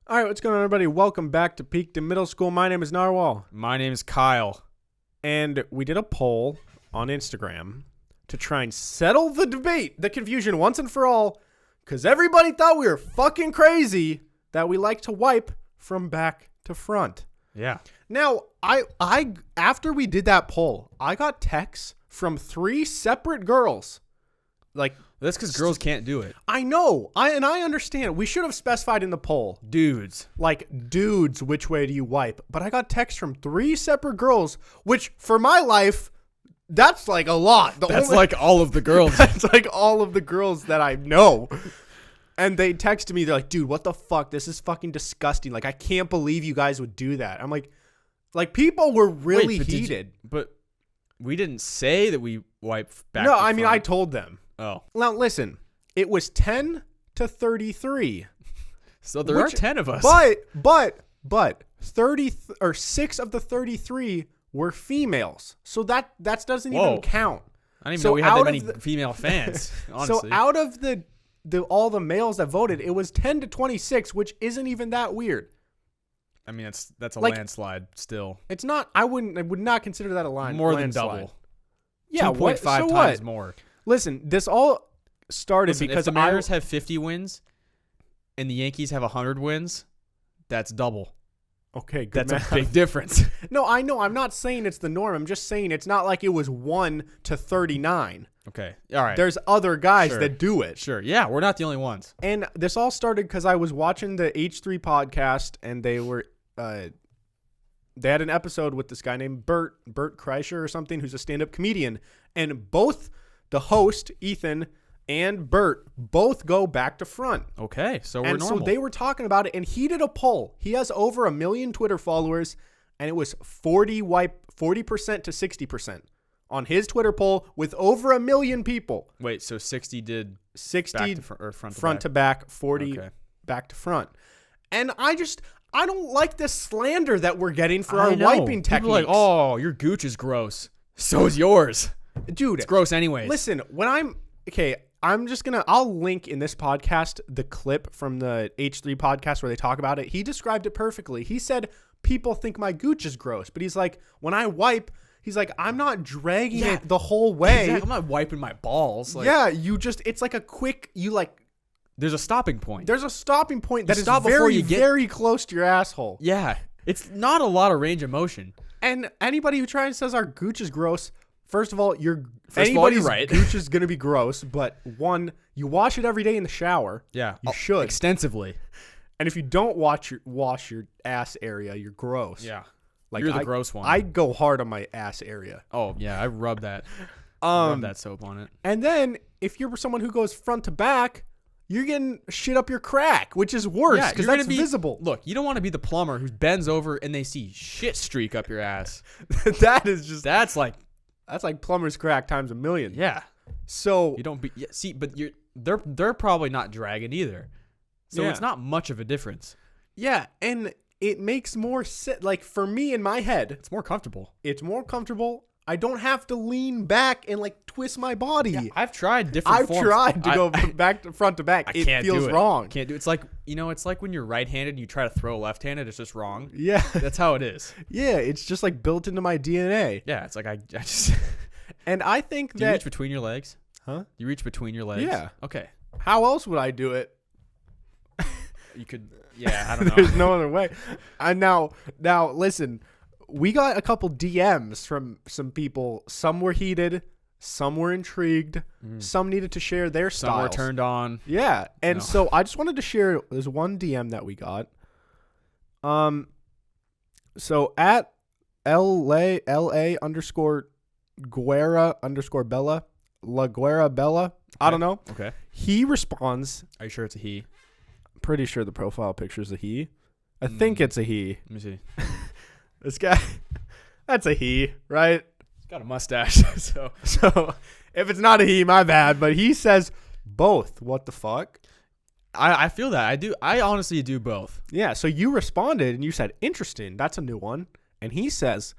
All right, what's going on, everybody? Welcome back to Peaked in Middle School. My name is Narwhal, My name is Kyle. and we did a poll on Instagram to try and settle the debate, the confusion once and for all, because everybody thought we were fucking crazy that we like to wipe from back to front. Yeah. Now, I after we did that poll, I got texts from 3 separate girls. Like, That's because girls can't do it. I know, I understand. We should have specified in the poll. Dudes. Like, dudes, which way do you wipe? But I got texts from 3 separate girls, which for my life, that's like a lot. That's like all of the girls. That's like all of the girls that I know. And they texted me, they're like, dude, what the fuck? This is fucking disgusting. Like, I can't believe you guys would do that. I'm like people were really Wait, heated. But we didn't say that we wipe back. No, to I mean, I front. told them. Oh. Now, listen, it was 10 to 33. So there are 10 of us. But 6 of the 33 were females. So that doesn't Whoa. even count. I didn't even So know we had out that of many the- female fans, honestly. So out of the all the males that voted, it was 10 to 26, which isn't even that weird. I mean, that's a like- landslide still. It's not. I would not consider that a line. More than landslide. double. Yeah, 2.5 so times what? more. Listen, this all started Listen, because if the Mariners have 50 wins and the Yankees have 100 wins, that's double. Okay, good That's math. a big difference. No, I know. I'm not saying it's the norm. I'm just saying it's not like it was 1 to 39. Okay. All right. There's other guys Sure. that do it. Sure. Yeah, we're not the only ones. And this all started because I was watching the H3 podcast, and they had an episode with this guy named Bert Kreischer or something, who's a stand-up comedian. And both the host, Ethan, and Bert both go back to front. Okay. So we're And normal. so they were talking about it, and he did a poll. He has over 1 million Twitter followers, and it was 40% to 60% on his Twitter poll with over 1 million people. Wait, so 60 did 60 back to front front to back, 40 Okay. back to front. And I don't like this slander that we're getting for our I know. wiping People techniques. are like, oh, your gooch is gross. So is yours. dude, It's gross anyways. listen, I'll link in this podcast the clip from the H3 podcast where they talk about it. He described it perfectly. He said, people think my gooch is gross, but he's like, when I wipe, he's like, I'm not dragging Yeah. it the whole way. Exactly. I'm not wiping my balls. Like, Yeah, it's like a quick, There's a stopping point. there's a stopping point that is stop before very, you get- very close to your asshole. Yeah. It's not a lot of range of motion. And anybody who tries and says our gooch is gross, first of all, anybody's right. gooch is going to be gross, but one, you wash it every day in the shower. Yeah. You should. Extensively. And if you don't wash your ass area, you're gross. Yeah. Like You're the gross one. I go hard on my ass area. Oh, yeah. I rub that. Rub that soap on it. And then if you're someone who goes front to back, you're getting shit up your crack, which is worse Yeah, because you're that's gonna be visible. Look, you don't want to be the plumber who bends over and they see shit streak up your ass. That's That's like, plumber's crack times 1,000,000. yeah. So You don't be see, but they're probably not dragging either. So Yeah. it's not much of a difference. yeah, and it makes more sense. Like for me in my head, It's more comfortable. it's more comfortable. I don't have to lean back and like twist my body. I've tried different I've forms. tried to I- go back to front to back. I It can't feels do it. wrong. Can't do it. It's like, it's like when you're right-handed and you try to throw left-handed, it's just wrong. Yeah. That's how it is. Yeah, it's just like built into my DNA. Yeah, it's like I just And I think Do you reach that between your legs? Huh? You reach between your legs? Yeah. Okay. how else would I do it? You could yeah, I don't know. There's no other way. And now listen, we got a couple DMs from some people. Some were heated, some were intrigued, some needed to share their Some were styles. turned on. Yeah, and No. so I just wanted to share. There's one DM that we got. So at LA underscore Guerra underscore Bella La Guerra Bella. I don't know. Okay. He responds. Are you sure it's a he? Pretty sure the profile picture is a he. I think it's a he. Let me see. This guy, that's a he, right? He's got a mustache, so So if it's not a he, my bad. But he says both. What the fuck? I feel that. I do. I honestly do both. Yeah. So you responded and you said, interesting. That's a new one. And he says,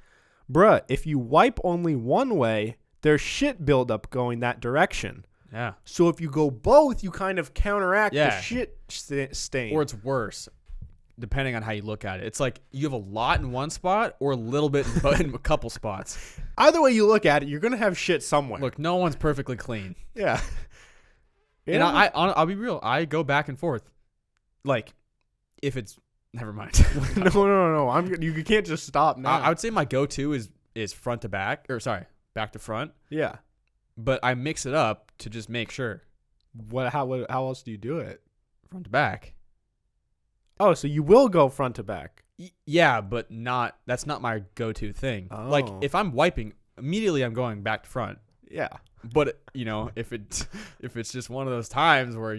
bruh, if you wipe only one way, there's shit buildup going that direction. Yeah. So if you go both, you kind of counteract Yeah. the shit stain. Or it's worse. depending on how you look at it. It's like you have a lot in one spot or a little bit in a couple spots. Either way you look at it, you're gonna have shit somewhere. Look, no one's perfectly clean. Yeah. And I'll be real. I go back and forth. Like, if it's never mind. no. You can't just stop now. I would say my go-to is front to back, or sorry, back to front. Yeah. But I mix it up to just make sure. How else do you do it? Front to back. Oh, so you will go front to back. Yeah, but that's not my go-to thing. Like, Oh. if I'm wiping, immediately I'm going back to front. Yeah. But, if it's just one of those times where,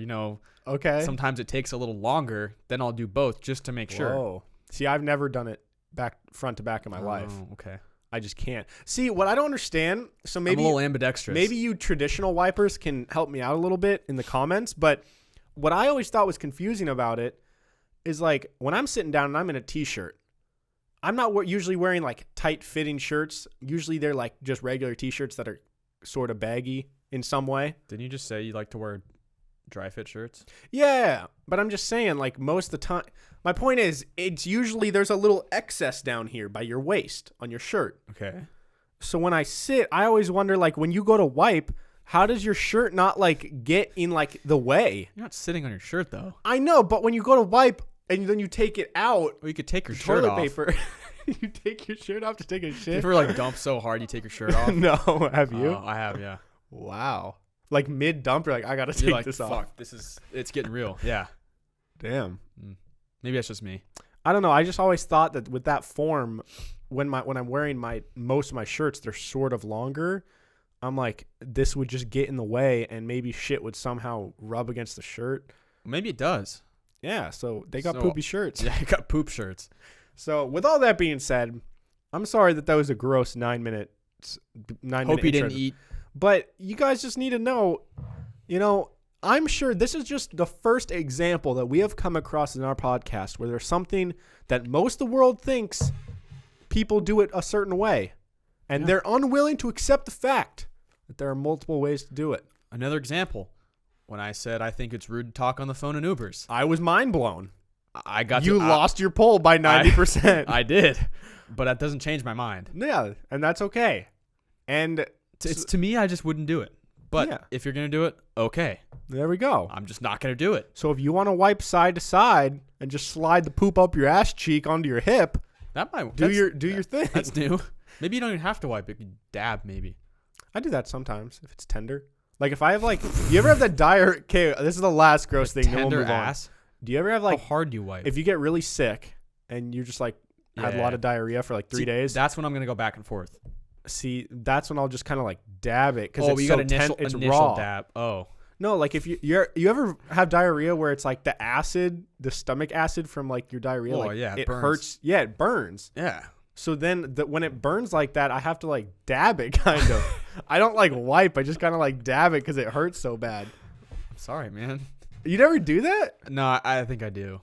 Okay. sometimes it takes a little longer, then I'll do both just to make sure. Whoa. See, I've never done it front to back in my life. Oh, okay. I just can't. See, what I don't understand, so maybe I'm a little ambidextrous. maybe you traditional wipers can help me out a little bit in the comments, but what I always thought was confusing about it is like when I'm sitting down and I'm in a t-shirt, I'm not usually wearing like tight fitting shirts. Usually they're like just regular t-shirts that are sort of baggy in some way. Didn't you just say you like to wear dry fit shirts? Yeah, but I'm just saying like most of the time, my point is it's usually there's a little excess down here by your waist on your shirt. Okay. So when I sit, I always wonder like when you go to wipe, how does your shirt not like get in like the way? You're not sitting on your shirt though. I know, but when you go to wipe and then you take it out, Well, you could take your shirt toilet off. paper, you take your shirt off to take a You shit. ever like dump so hard you take your shirt off? No, have you? Oh, I have, yeah. Wow. Like mid dump, you're like, I gotta You're take like, this fuck, off. it's getting real. Yeah. Damn. Maybe that's just me. I don't know. I just always thought that with that form, when I'm wearing most of my shirts, they're sort of longer. I'm like, this would just get in the way, and maybe shit would somehow rub against the shirt. Maybe it does. Yeah, so they got So- poopy shirts. Yeah, you got poop shirts. So with all that being said, I'm sorry that was a gross 9 minute. Hope you didn't eat. But you guys just need to know, I'm sure this is just the first example that we have come across in our podcast where there's something that most of the world thinks people do it a certain way. And Yeah. they're unwilling to accept the fact that there are multiple ways to do it. Another example. When I said I think it's rude to talk on the phone in Ubers, I was mind blown. I got You lost your poll by 90%. I did, but that doesn't change my mind. Yeah, and that's okay. And It's to me, I just wouldn't do it. But Yeah. if you're gonna do it, okay. there we go. I'm just not gonna do it. So if you want to wipe side to side and just slide the poop up your ass cheek onto your hip, That might do your thing. That's new. Maybe you don't even have to wipe it. You dab maybe. I do that sometimes if it's tender. Like if I have like, you ever have that diarrhea? Okay, this is the last gross thing. Then we'll Tender move on. ass. Do you ever have How like, hard do you wipe? if you get really sick and you just like had a lot Yeah. of diarrhea for like 3 See, days? That's when I'm gonna go back and forth. See, that's when I'll just kind of like dab it because Oh, it's you so got initial it's initial raw. dab. Oh, No, like if you ever have diarrhea where it's like the acid, the stomach acid from like your diarrhea, Oh, like yeah, it it burns. hurts. Yeah, it burns. yeah. So then when it burns like that, I have to like dab it kind of. I don't like wipe. I just kind of like dab it because it hurts so bad. I'm sorry, man. You never do that? No, I think I do.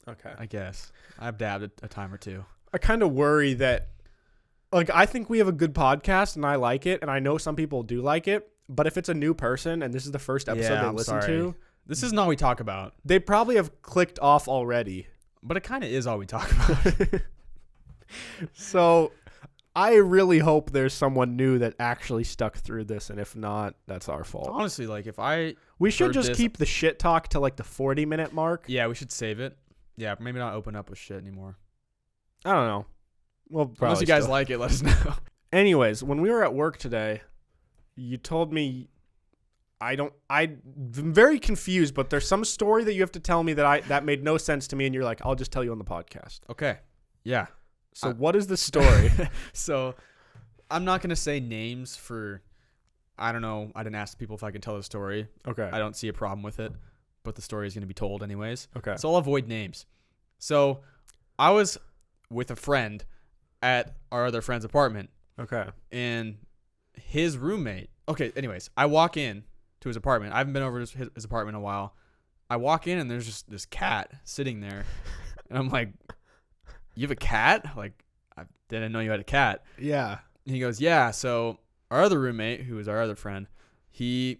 Okay. I guess I've dabbed a time or two. I kind of worry that, like, I think we have a good podcast and I like it, and I know some people do like it. But if it's a new person and this is the first episode Yeah, they I'm listen sorry. to, This isn't all we talk about, they probably have clicked off already. but it kind of is all we talk about. So I really hope there's someone new that actually stuck through this, and if not, that's our fault. Honestly, like if I, We should heard just this- keep the shit talk to like the 40-minute mark. yeah, we should save it. Yeah, maybe not open up with shit anymore. I don't know. Well, Unless probably you guys still. like it, let us know. Anyways, when we were at work today, you told me I'm very confused, but there's some story that you have to tell me that made no sense to me, and you're like, I'll just tell you on the podcast. Okay. Yeah. So what is the story? So I'm not gonna say names for. I don't know. I didn't ask people if I could tell the story. Okay. I don't see a problem with it, but the story is gonna be told anyways. Okay. So I'll avoid names. So I was with a friend at our other friend's apartment, Okay. and his roommate. Okay. Anyways, I walk in to his apartment. I haven't been over to his apartment in a while. I walk in and there's just this cat sitting there, and I'm like, "You have a cat? Like, I didn't know you had a cat." Yeah. And he goes, "Yeah." So our other roommate, who is our other friend, he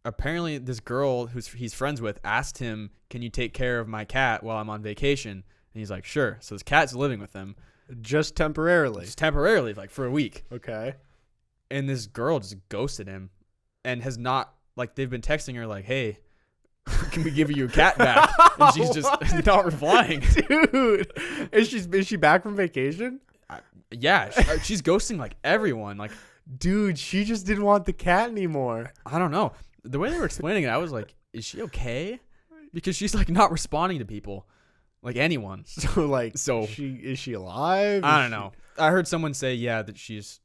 apparently this girl he's friends with asked him, "Can you take care of my cat while I'm on vacation?" And he's like, "Sure." So his cat's living with him Just temporarily. just temporarily, like for a week. Okay. And this girl just ghosted him and has not, like, they've been texting her like, "Hey, can we give you your cat back?" And she's just not replying. Dude, is she back from vacation? Yeah, she's ghosting like everyone. Like, Dude, she just didn't want the cat anymore. I don't know. The way they were explaining it, I was like, is she okay? Because she's like not responding to people, like anyone. So like, So is she alive? I don't know. I heard someone say, yeah, that she's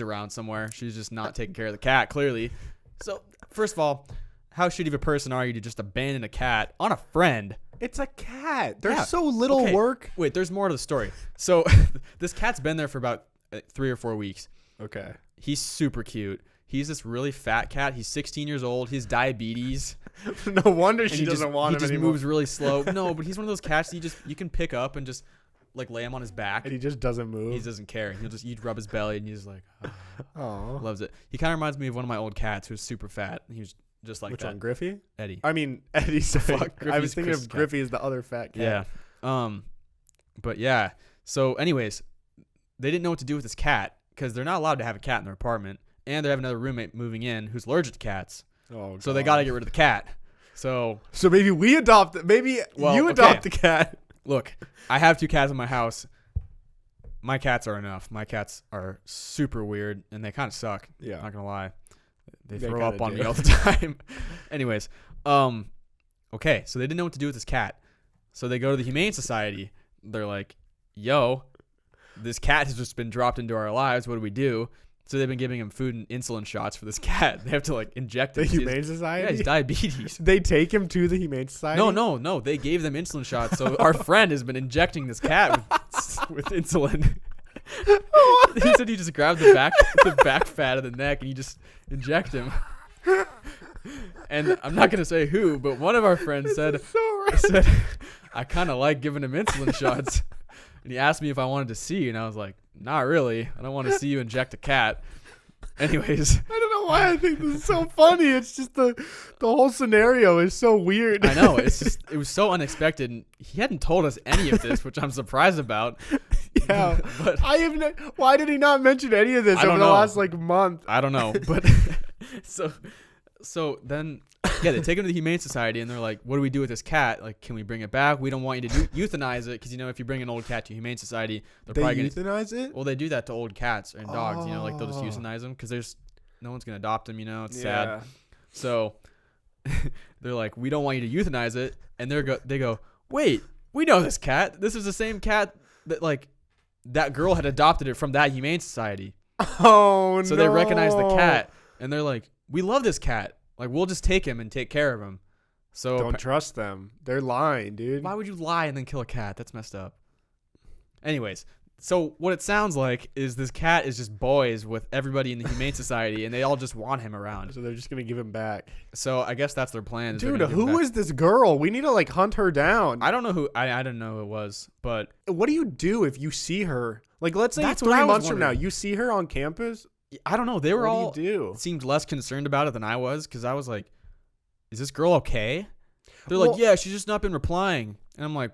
around somewhere. She's just not taking care of the cat, clearly. So first of all, how shitty of a person are you to just abandon a cat on a friend? It's a cat. There's Yeah. so little Okay. work. Wait, there's more to the story. So this cat's been there for about 3 or 4 weeks. Okay. He's super cute. He's this really fat cat. He's 16 years old. He's diabetes. No wonder And she he doesn't just, want he him just anymore. moves really slow. No, but he's one of those cats that you can pick up and just like lay him on his back. And he just doesn't He move. doesn't care. You'd rub his belly and he's just like, Oh. loves it. He kind of reminds me of one of my old cats who's super fat. He was just like Which that. one, Griffey? Eddie. I mean, Eddie. Sorry. Fuck, I was Griffey's thinking Chris's of cat. Griffey as the other fat cat. Yeah. But yeah. So anyways, they didn't know what to do with this cat because they're not allowed to have a cat in their apartment, and they have another roommate moving in who's allergic to cats. Oh. So they God. got to get rid of the cat. So So maybe we adopt. Maybe Well, you okay. adopt the cat. look, I have 2 cats in my house. My cats are enough. My cats are super weird and they kind of suck. Yeah. Not gonna lie. They They throw kinda up on do. me all the time. Anyways, okay, so they didn't know what to do with this cat. So they go to the Humane Society. They're like, "Yo, this cat has just been dropped into our lives. What do we do?" So they've been giving him food and insulin shots for this cat. They have to like inject The it. Humane Yeah, Society. he's diabetes. They take him to the Humane Society. No. They gave them insulin shots. So our friend has been injecting this cat with insulin. He said he just grabbed the back fat of the neck and you just inject him. And I'm not gonna say who, but one of our friends said, "I kind of like giving him insulin shots." And he asked me if I wanted to see, and I was like, "Not really. I don't want to see you inject a cat." Anyways, I don't know why I think this is so funny. It's just the whole scenario is so weird. I know it was so unexpected, and he hadn't told us any of this, which I'm surprised about. Yeah. But Why did he not mention any of this I over don't the know. last like month? I don't know, but so then yeah, they take him to the Humane Society and they're like, "What do we do with this cat? Like, can we bring it back? We don't want you to euthanize it because if you bring an old cat to Humane Society, they're They probably euthanize it? well, they do that to old cats and dogs. Like they'll just Oh. euthanize them because there's no one's gonna adopt them. It's sad. So they're like, "We don't want you to euthanize it," and they go, "Wait, we know this cat. This is the same cat that like that girl had adopted it from that Humane Society." Oh no. So they recognize the cat and they're like, "We love this cat. Like, we'll just take him and take care of him." So Don't trust them. They're lying, dude. why would you lie and then kill a cat? That's messed up. Anyways, so what it sounds like is this cat is just boys with everybody in the Humane Society and they all just want him around. So they're just gonna give him back. So I guess that's their plan. Is they're Dude, gonna give him who back. is this girl? We need to like hunt her down. I don't know who. I don't know who it was, but What do you do if you see her? Like, let's say That's what 3 I was months from now, wondering. you see her on campus. I don't know. They were all What do you do? seemed less concerned about it than I was because I was like, "Is this girl okay?" They're Well- like, "Yeah, she's just not been replying," and I'm like,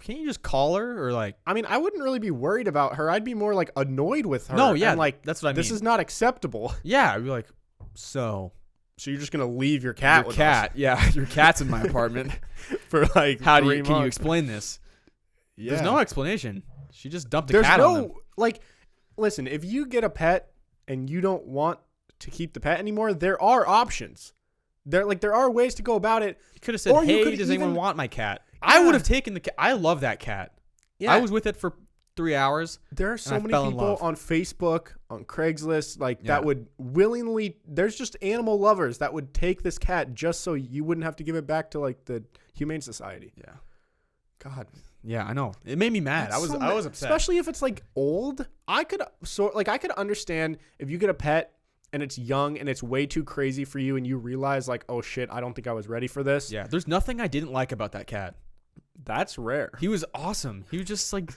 "Can't you just call her or like?" I mean, I wouldn't really be worried about her. I'd be more like annoyed with her. No, yeah, and, like that's what I mean. this is not acceptable. Yeah, I'd be like, "So So you're just gonna leave your cat your with cat, yeah, your cat's in my apartment. us for like How do 3 you can you months. explain this?" Yeah. There's no explanation. She just dumped a There's cat on them. no like. Listen, if you get a pet and you don't want to keep the pet anymore, there are options. There are ways to go about it. You could have said, or you "Hey, could does anyone even- want my cat?" I Yeah. would have taken the cat. I love that cat. Yeah, I was with it for 3 hours. there are so I many fell in people love. on Facebook, on Craigslist, like Yeah. that would willingly. There's just animal lovers that would take this cat just so you wouldn't have to give it back to like the Humane Society. Yeah. God, Yeah, I know. It made me mad. that's so I was upset. especially if it's like old. I could understand if you get a pet and it's young and it's way too crazy for you and you realize like, oh shit, I don't think I was ready for this. Yeah, there's nothing I didn't like about that cat. That's rare. He was awesome. He was just like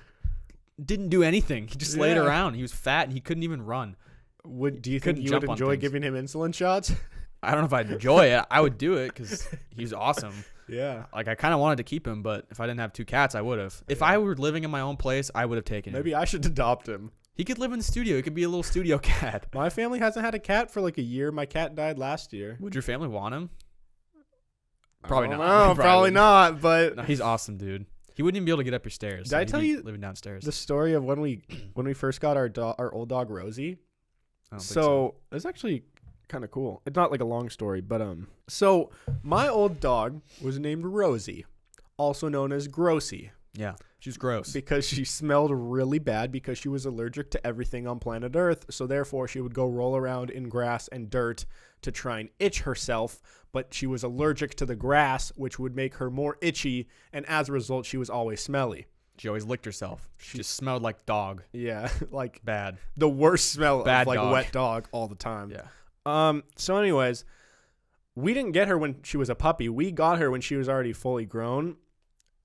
didn't do anything. He just laid Yeah. around. He was fat and he couldn't even run. Do you think couldn't you would jump on enjoy things. giving him insulin shots? I don't know if I'd enjoy it. I would do it because he was awesome. Yeah. Like I kind of wanted to keep him, but if I didn't have 2 cats, I would have. If I were living in my own place, I would have taken him. Maybe I should adopt him. He could live in the studio. He could be a little studio cat. My family hasn't had a cat for like a year. My cat died last year. Would your family want him? Probably not. No, probably not. But No, he's awesome, dude. He wouldn't even be able to get up your stairs. Did I He'd tell be you living downstairs? the story of when we first got our old dog Rosie. I don't think So it's actually kind of cool. It's not like a long story, but so my old dog was named Rosie, also known as Grossy, yeah, she's gross. because she smelled really bad because she was allergic to everything on planet Earth. So therefore, she would go roll around in grass and dirt to try and itch herself, but she was allergic to the grass, which would make her more itchy, and as a result, she was always smelly. She always licked herself. She just smelled like dog. Yeah, like Bad. the worst smell Bad of like dog. wet dog all the time. Yeah. So anyways, we didn't get her when she was a puppy. We got her when she was already fully grown.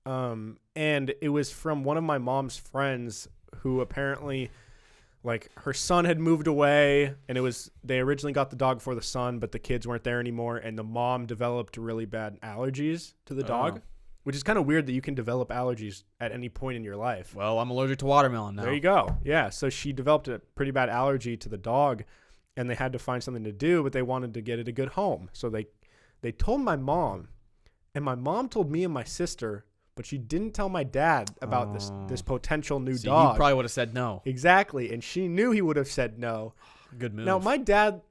And it was from one of my mom's friends who apparently, like, her son had moved away, and they originally got the dog for the son, but the kids weren't there anymore, and the mom developed really bad allergies to the dog, which is kind of weird that you can develop allergies at any point in your life. Well, I'm allergic to watermelon now. There you go. Yeah. So she developed a pretty bad allergy to the dog, and they had to find something to do, but they wanted to get it a good home. So they told my mom, and my mom told me and my sister, but she didn't tell my dad about this potential new See, dog. he probably would have said no. Exactly. And she knew he would have said no. Good move. Now, my dad,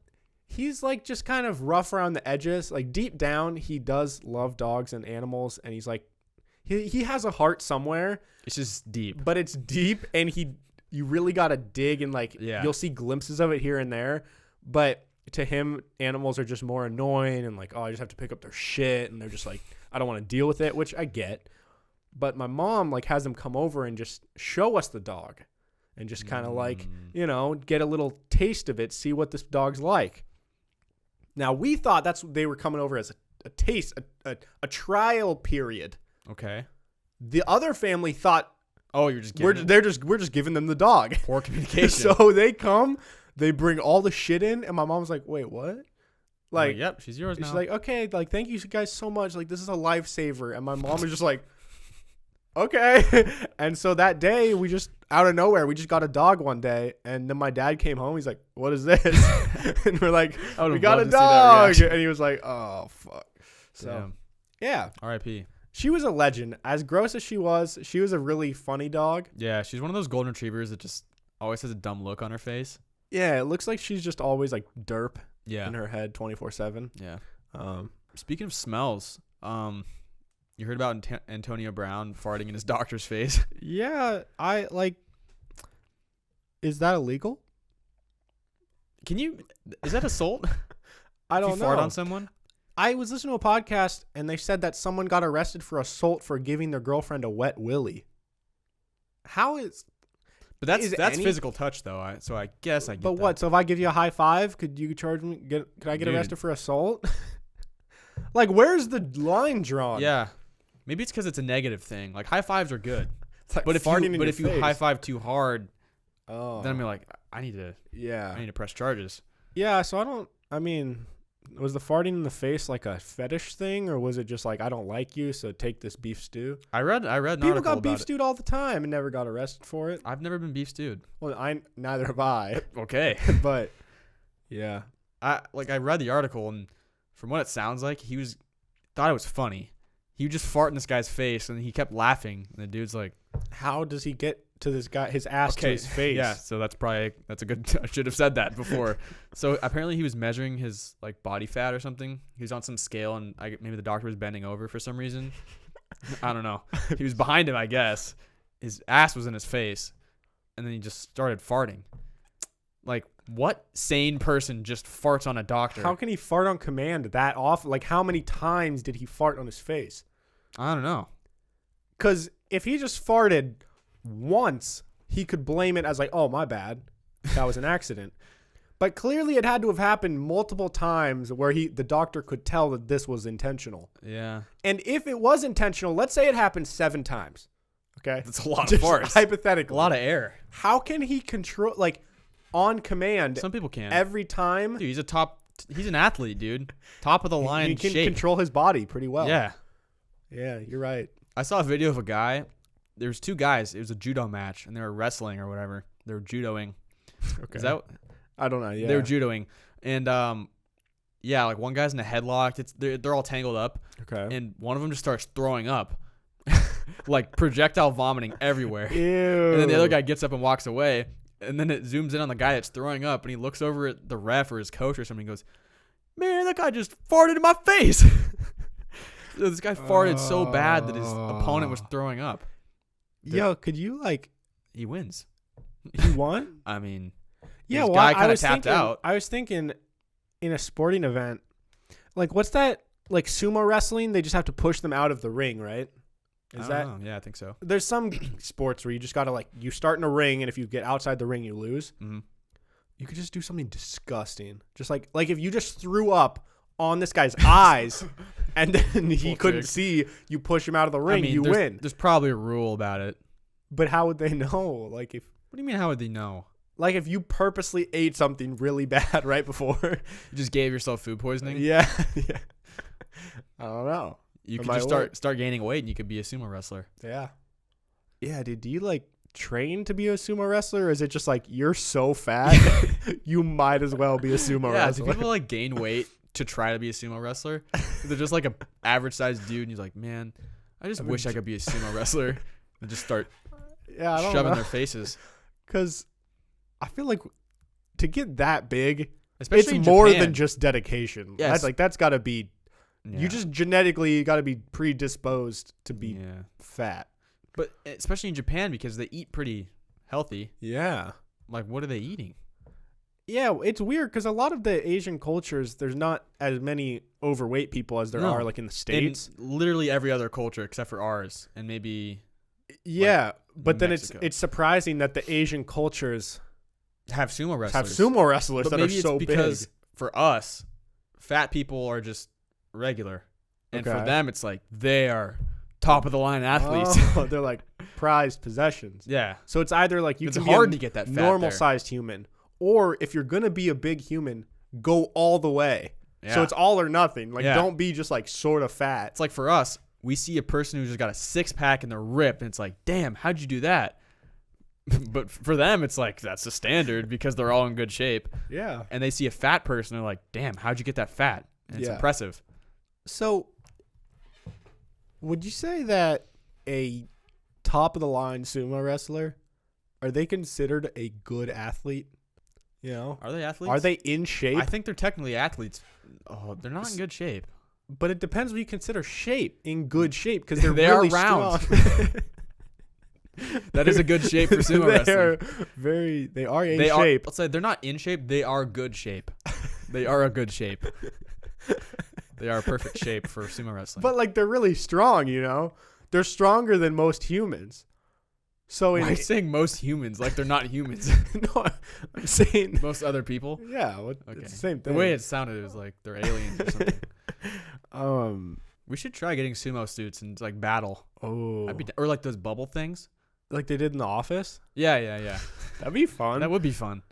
he's like just kind of rough around the edges. Like deep down, he does love dogs and animals, and he's like, he has a heart somewhere. It's just deep. But it's deep, and you really got to dig, and like you'll see glimpses of it here and there. But to him, animals are just more annoying, and like, oh, I just have to pick up their shit, and they're just like, I don't want to deal with it, which I get. But my mom like has them come over and just show us the dog, and just kind of like, get a little taste of it, see what this dog's like. Now we thought they were coming over as a taste, a trial period. Okay. The other family thought, oh, you're just giving we're just giving them the dog. poor communication. So they come, they bring all the shit in, and my mom's like, wait, what? Like, yep, she's yours now. she's like, okay, like, thank you guys so much. Like, this is a lifesaver. And my mom was just like, okay. And so that day, we just, out of nowhere, we just got a dog one day. And then my dad came home. He's like, what is this? And we're like, we got a dog. And he was like, oh, fuck. So, Damn. yeah. R.I.P. She was a legend. As gross as she was a really funny dog. Yeah, she's one of those golden retrievers that just always has a dumb look on her face. Yeah, it looks like she's just always like derp Yeah. in her head 24/7. Yeah. Um, Speaking of smells, you heard about Antonio Brown farting in his doctor's face? yeah, I like. Is that illegal? Is that assault? I If don't you know. fart on someone? I was listening to a podcast and they said that someone got arrested for assault for giving their girlfriend a wet willy. How is? But that's Is any- physical touch though. So I guess I get But that. what? So if I give you a high five, could you charge me? Could I get Dude. arrested for assault? Like, where's the line drawn? Yeah. Maybe it's because it's a negative thing. Like high fives are good. It's like But if farting in your you face. high five too hard, oh, then I'm like, I need yeah, to press charges. yeah. So I mean, was the farting in the face like a fetish thing, or was it just like I don't like you, so take this beef stew? I read an People article got about beef it. stewed all the time and never got arrested for it. I've never been beef stewed. Well, neither have I, Okay. but yeah. I read the article, and from what it sounds like, he thought it was funny. He would just fart in this guy's face, and he kept laughing. And the dude's like, How does he get to this guy, his ass to his face? yeah. So that's a good. I should have said that before. So apparently he was measuring his like body fat or something. He was on some scale, and maybe the doctor was bending over for some reason. I don't know. He was behind him, I guess. His ass was in his face, and then he just started farting. Like, what sane person just farts on a doctor? How can he fart on command that often? Like, how many times did he fart on his face? I don't know. Because if he just farted once, he could blame it as like, oh, my bad. That was an accident. But clearly it had to have happened multiple times where the doctor could tell that this was intentional. Yeah. And if it was intentional, let's say it happened 7 times. Okay? That's a lot of Just farts. hypothetically. A lot of air. How can he control, like, on command Some people can. every time? Dude, he's a top He's an athlete, dude. Top of the line He can shape. control his body pretty well. Yeah. Yeah, you're right. I saw a video of a guy. There's two guys. It was a judo match, and they were wrestling or whatever. They were judoing. Okay. Is that? I don't know. Yeah. They were judoing, and yeah, like one guy's in a headlock. They're all tangled up, okay. and one of them just starts throwing up, like projectile vomiting everywhere. Ew. And then the other guy gets up and walks away, and then it zooms in on the guy that's throwing up, and he looks over at the ref or his coach or something. And goes, "Man, that guy just farted in my face." So this guy farted so bad that his opponent was throwing up. Yo, could you like? He wins. He won. I mean, Yeah, this well, guy I kind of was tapped thinking, out. I was thinking, in a sporting event, like what's that? Like sumo wrestling, they just have to push them out of the ring, right? Is I that? don't know. Yeah, I think so. There's some sports where you just gotta like you start in a ring, and if you get outside the ring, you lose. Mm-hmm. You could just do something disgusting, just like if you just threw up on this guy's eyes, and then he Full couldn't trick. see, you push him out of the ring, you there's, win. There's probably a rule about it. But how would they know? Like What do you mean? How would they know? if you purposely ate something really bad right before. You just gave yourself food poisoning. Yeah. I don't know. You It could might just work. start gaining weight, and you could be a sumo wrestler. Yeah. Yeah, dude. Do you like train to be a sumo wrestler, or is it just like you're so fat you might as well be a sumo Yeah, do wrestler? people like gain weight to try to be a sumo wrestler? They're just like a average sized dude, and he's like, man, I just wish I could be a sumo wrestler, and just start Yeah, I don't shoving know. their faces. Because I feel like to get that big, Especially it's in more Japan. than just dedication. Yes. That's got to be. Yeah. You just genetically got to be predisposed to be yeah. fat. But especially in Japan because they eat pretty healthy. Yeah. Like, what are they eating? Yeah, it's weird because a lot of the Asian cultures, there's not as many overweight people as there No. are like in the States. In literally every other culture except for ours, and maybe Yeah, but then Mexico. it's surprising that the Asian cultures have sumo wrestlers. have sumo wrestlers But that are maybe so it's because big. for us, fat people are just regular, and for Okay. them, it's like they are top of the line athletes. Oh, they're like prized possessions. Yeah, So it's either like you it's can hard be to get that a fat normal there. sized human, or if you're gonna be a big human, go all the way. Yeah. So it's all or nothing. Like Yeah. don't be just like sort of fat. It's like for us, we see a person who's just got a 6-pack and they're ripped, and it's like, damn, how'd you do that? But for them, it's like that's the standard because they're all in good shape. Yeah. And they see a fat person, they're like, damn, how'd you get that fat? And it's Yeah. impressive. So would you say that a top of the line sumo wrestler, are they considered a good athlete? You know? Are they athletes? Are they in shape? I think they're technically athletes. Oh, they're not in good shape. But it depends what you consider shape. In good shape because they're They are really round. strong. That is a good shape for sumo They're wrestling. they are in They shape. are. Let's say they're not in shape. They are good shape. They are a good shape. They are perfect shape for sumo wrestling. But like they're really strong, you know? They're stronger than most humans. So why in are you saying most humans like they're not humans? no, I'm saying Most other people. yeah, Okay. it's the same The thing. way it sounded was like they're aliens or something. We should try getting sumo suits and like battle. Oh, Or like those bubble things. like they did in the office. Yeah. That'd be fun. That would be fun.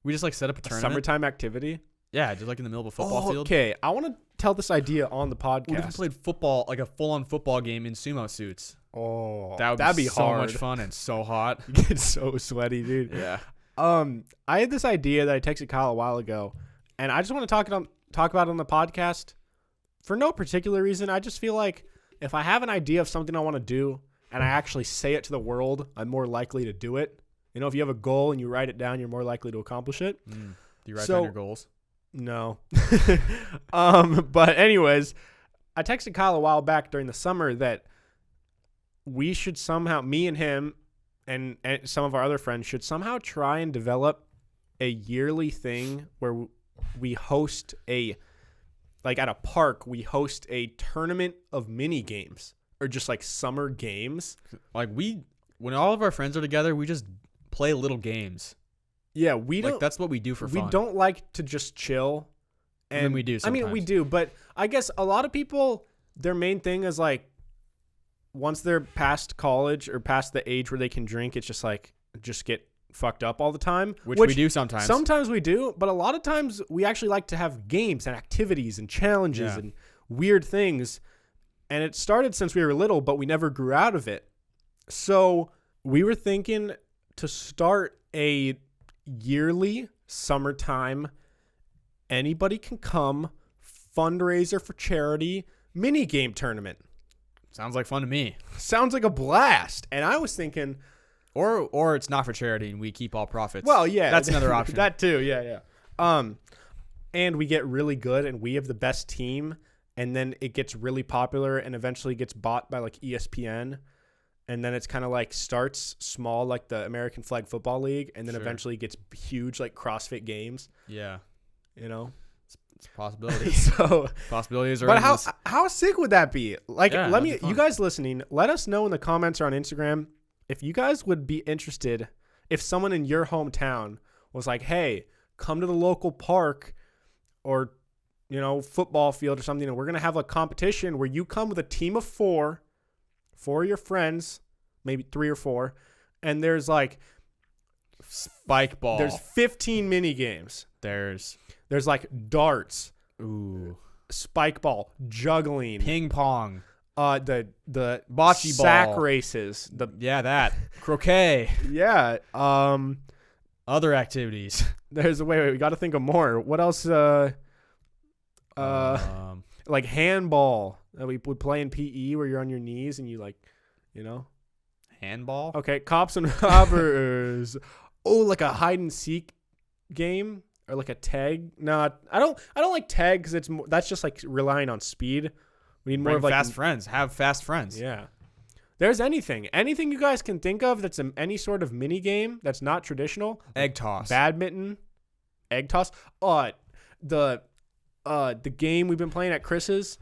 We just like set up a A tournament. summertime activity. Yeah, just like in the middle of a football field. Okay, I want to tell this idea on the What if we podcast. played football, like a full-on football game in sumo suits? Oh, That'd be so hard. much fun and so hot. Get so sweaty, dude. Yeah. I had this idea that I texted Kyle a while ago, and I just want to talk about it on the podcast for no particular reason. I just feel like if I have an idea of something I want to do and I actually say it to the world, I'm more likely to do it. You know, if you have a goal and you write it down, you're more likely to accomplish it. Do you write So- down your goals? No. But anyways, I texted Kyle a while back during the summer that we should somehow, me and him and some of our other friends should somehow try and develop a yearly thing where we host like at a park, we host a tournament of mini games or just like summer games. Like when all of our friends are together, we just play little games. Yeah, we Like don't. that's what we do for fun. We don't like to just chill. And then we do I mean, we sometimes. do, but I guess a lot of people, their main thing is like, once they're past college or past the age where they can drink, it's just like, just get fucked up all the time. Which we do sometimes. Sometimes we do, but a lot of times we actually like to have games and activities and challenges and weird things. And it started since we were little, but we never grew out of it. So we were thinking to start a yearly summertime, anybody can come fundraiser for charity mini game tournament. Sounds like fun to me. Sounds like a blast. And I was thinking, or it's not for charity and we keep all profits. well, yeah, That's another option. That too, yeah. And we get really good and we have the best team, and then it gets really popular and eventually gets bought by like ESPN. And then it's kind of like starts small, like the American Flag Football League, and then Sure. eventually gets huge, like CrossFit Games. Yeah. You know, It's a possibility. so. Possibilities are But endless. how sick would that be? Like, Yeah, let that'd me, be fun. you guys listening, let us know in the comments or on Instagram if you guys would be interested. If someone in your hometown was like, "Hey, come to the local park, or football field or something, and we're gonna have a competition where you come with a team of four of your friends, maybe 3 or 4, and there's like Spike ball. there's 15 mini games. There's There's like darts, spike ball, juggling, ping pong. the Bocce sack ball. races, That. Croquet. yeah. Other activities. There's wait, we got to think of more. What else? Like handball that we would play in PE, where you're on your knees and you Handball. Okay, cops and robbers. Oh, like a hide and seek game or like a tag. No, I don't like tag because that's just like relying on speed. We need more Bring of like fast friends. Have fast friends. Yeah. There's anything you guys can think of that's any sort of mini game that's not traditional. Egg toss. Badminton, egg toss. The game we've been playing at Chris's,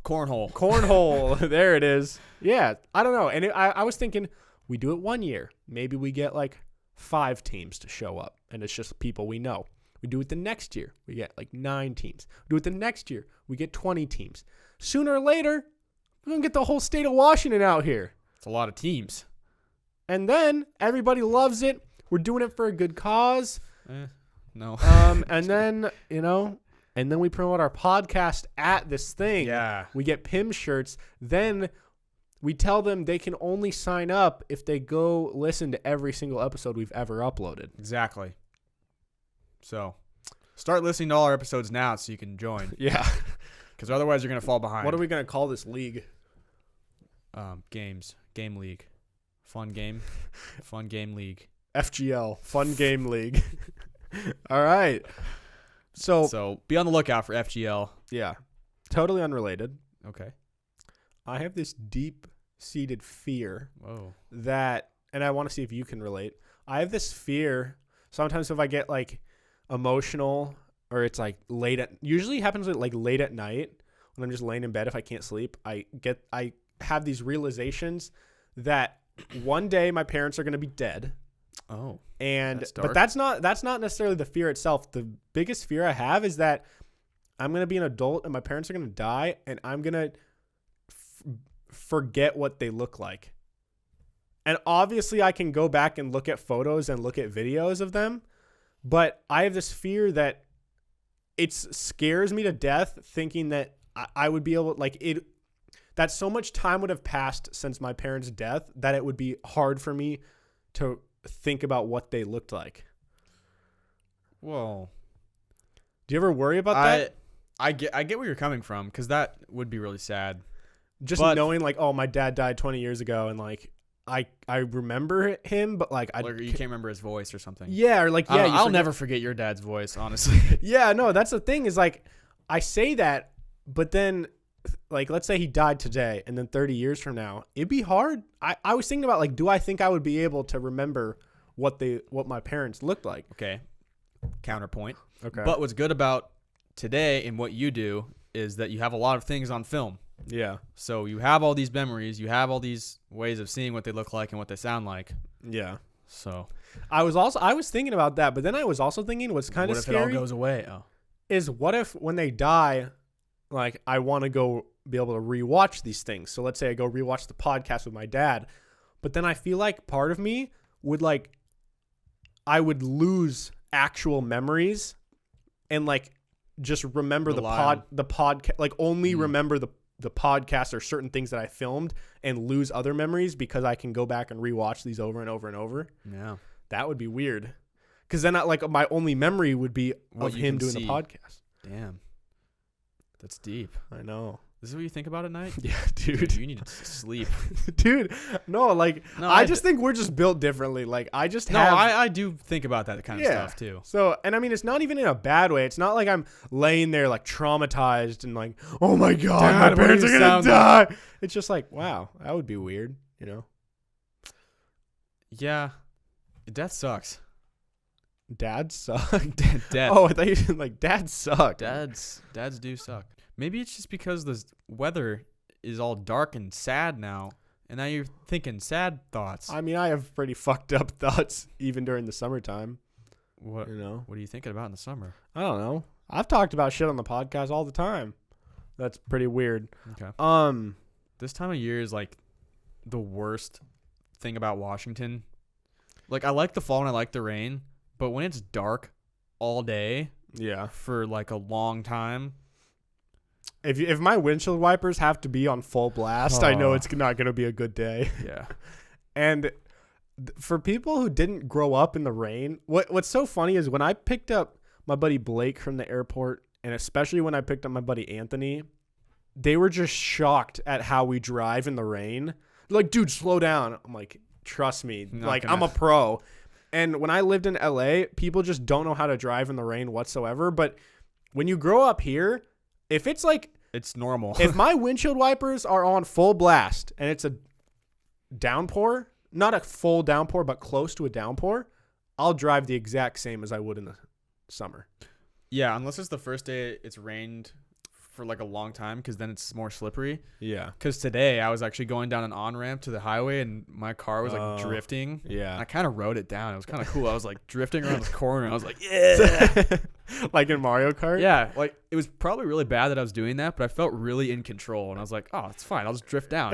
Cornhole. there it is. Yeah, I don't know. And I was thinking we do it one year. Maybe we get like 5 teams to show up, and it's just people we know. We do it the next year. We get like 9 teams. We do it the next year. We get 20 teams. Sooner or later, we're going to get the whole state of Washington out here. It's a lot of teams. And then everybody loves it. We're doing it for a good cause. No. And then, and then we promote our podcast at this thing. Yeah. We get PIM shirts. Then we tell them they can only sign up if they go listen to every single episode we've ever uploaded. Exactly. So, start listening to all our episodes now so you can join. Yeah. Because otherwise you're going to fall behind. What are we going to call this league? Games. Game league. Fun game league. FGL. Fun Game League. All right. So be on the lookout for FGL. Yeah. Totally unrelated. Okay. I have this deep-seated fear Whoa. that, and I want to see if you can relate. I have this fear sometimes if I get like emotional or it's like usually happens like late at night when I'm just laying in bed if I can't sleep. I have these realizations that one day my parents are going to be dead. Oh. But that's not necessarily the fear itself. The biggest fear I have is that I'm going to be an adult and my parents are going to die and I'm going to forget what they look like. And obviously I can go back and look at photos and look at videos of them, but I have this fear that it scares me to death thinking that I would be able that so much time would have passed since my parents' death that it would be hard for me to think about what they looked like. Whoa. Do you ever worry about that? I get where you're coming from because that would be really sad. Just knowing like, oh, my dad died 20 years ago and like I remember him, but like you can't remember his voice or something. Yeah, or like I'll never forget your dad's voice, honestly. Yeah, no, that's the thing is like I say that, but then like let's say he died today and then 30 years from now, it'd be hard. I was thinking about like, do I think I would be able to remember what my parents looked like? Okay. Counterpoint. Okay. But what's good about today and what you do is that you have a lot of things on film. Yeah. So you have all these memories, you have all these ways of seeing what they look like and what they sound like. Yeah. So I was thinking about that, but then I was also thinking what's kind of scary. What if it all goes away? Oh. Is what if when they die, like I want to go be able to rewatch these things. So let's say I go rewatch the podcast with my dad, but then I feel like part of me would like I would lose actual memories and like just remember Rely on- the podcast, like only remember the podcast or certain things that I filmed and lose other memories because I can go back and rewatch these over and over and over. Yeah. That would be weird. Cause then like my only memory would be What of you him can doing see. the podcast. Damn. That's deep. I know. This is what you think about at night? Yeah, Dude, dude. you need to sleep. Dude, no, like No, I just think we're just built differently. Like I just No, have I do think about that kind of Yeah. stuff too. So, and I mean, it's not even in a bad way. It's not like I'm laying there like traumatized and like, oh my God, Dad, my what do parents you are going sound to die. It's just like, wow, that would be weird, you know? Yeah. Death sucks. Dad suck. Death. Oh, I thought you said like dad suck. Dads do suck. Maybe it's just because the weather is all dark and sad now, and now you're thinking sad thoughts. I mean, I have pretty fucked up thoughts even during the summertime, What you know? What are you thinking about in the summer? I don't know. I've talked about shit on the podcast all the time. That's pretty weird. Okay. This time of year is like the worst thing about Washington. Like I like the fall and I like the rain, but when it's dark all day Yeah. for like a long time, If my windshield wipers have to be on full blast, I know Oh. it's not going to be a good day. yeah. And for people who didn't grow up in the rain, what's so funny is when I picked up my buddy Blake from the airport, and especially when I picked up my buddy Anthony, they were just shocked at how we drive in the rain. Like, dude, slow down. I'm like, trust me. Not Like, gonna- I'm a pro. And when I lived in LA, people just don't know how to drive in the rain whatsoever. But when you grow up here, if it's like, It's normal. if my windshield wipers are on full blast and it's a downpour, not a full downpour, but close to a downpour, I'll drive the exact same as I would in the summer. Yeah, unless it's the first day it's rained for like a long time, because then it's more slippery. Yeah. Because today I was actually going down an on-ramp to the highway and my car was like Oh. drifting. And I Yeah. kind of rode it down. It was kind of cool. I was like drifting around this corner. I was like, yeah. Like in Mario Kart? Yeah, like it was probably really bad that I was doing that, but I felt really in control. And I was like, oh, it's fine. I'll just drift down.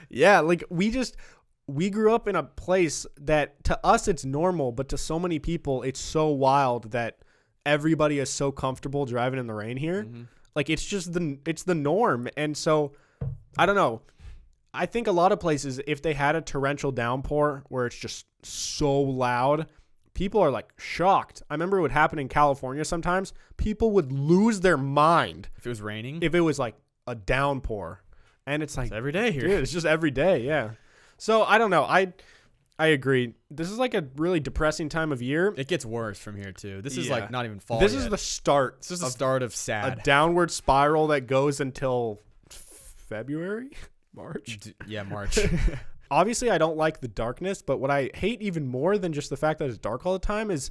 Yeah. Like we grew up in a place that to us it's normal, but to so many people it's so wild that everybody is so comfortable driving in the rain here. Mhm. Like it's just it's the norm. And so I don't know. I think a lot of places, if they had a torrential downpour where it's just so loud, people are like shocked. I remember it would happen in California sometimes. People would lose their mind If it was raining, if it was like a downpour. And it's like, it's every day here. dude, it's just every day. Yeah. So I don't know. I agree. This is like a really depressing time of year. It gets worse from here too. This is Yeah. like not even fall. This yet. is the start. This is the of start of a sad. downward spiral that goes until February, March. Yeah, March. Obviously, I don't like the darkness, but what I hate even more than just the fact that it's dark all the time is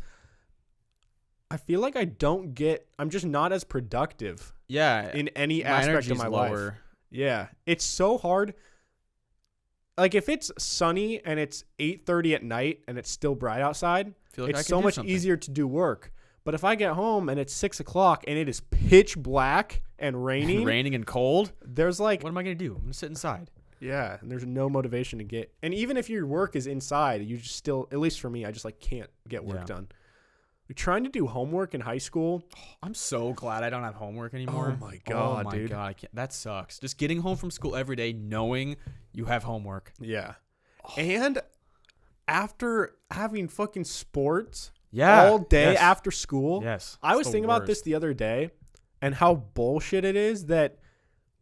I feel like I'm just not as productive Yeah, in any my aspect energy's of my life. lower. Yeah. It's so hard. Like if it's sunny and it's 8:30 at night and it's still bright outside, I feel like I it's can so do much something. easier to do work. But if I get home and it's 6:00 and it is pitch black and raining, Raining and cold. there's like, What am I gonna do? I'm gonna sit inside. yeah, and there's no motivation to get. And even if your work is inside, you just still, at least for me, I just like can't get work Yeah. done. We're trying to do homework in high school. I'm so glad I don't have homework anymore. Oh my God, Oh my dude. god, I can't. That sucks. Just getting home from school every day knowing you have homework. Yeah. And after having fucking sports Yeah. all day yes. after school, Yes. I it's was the thinking about this worst. the other day and how bullshit it is that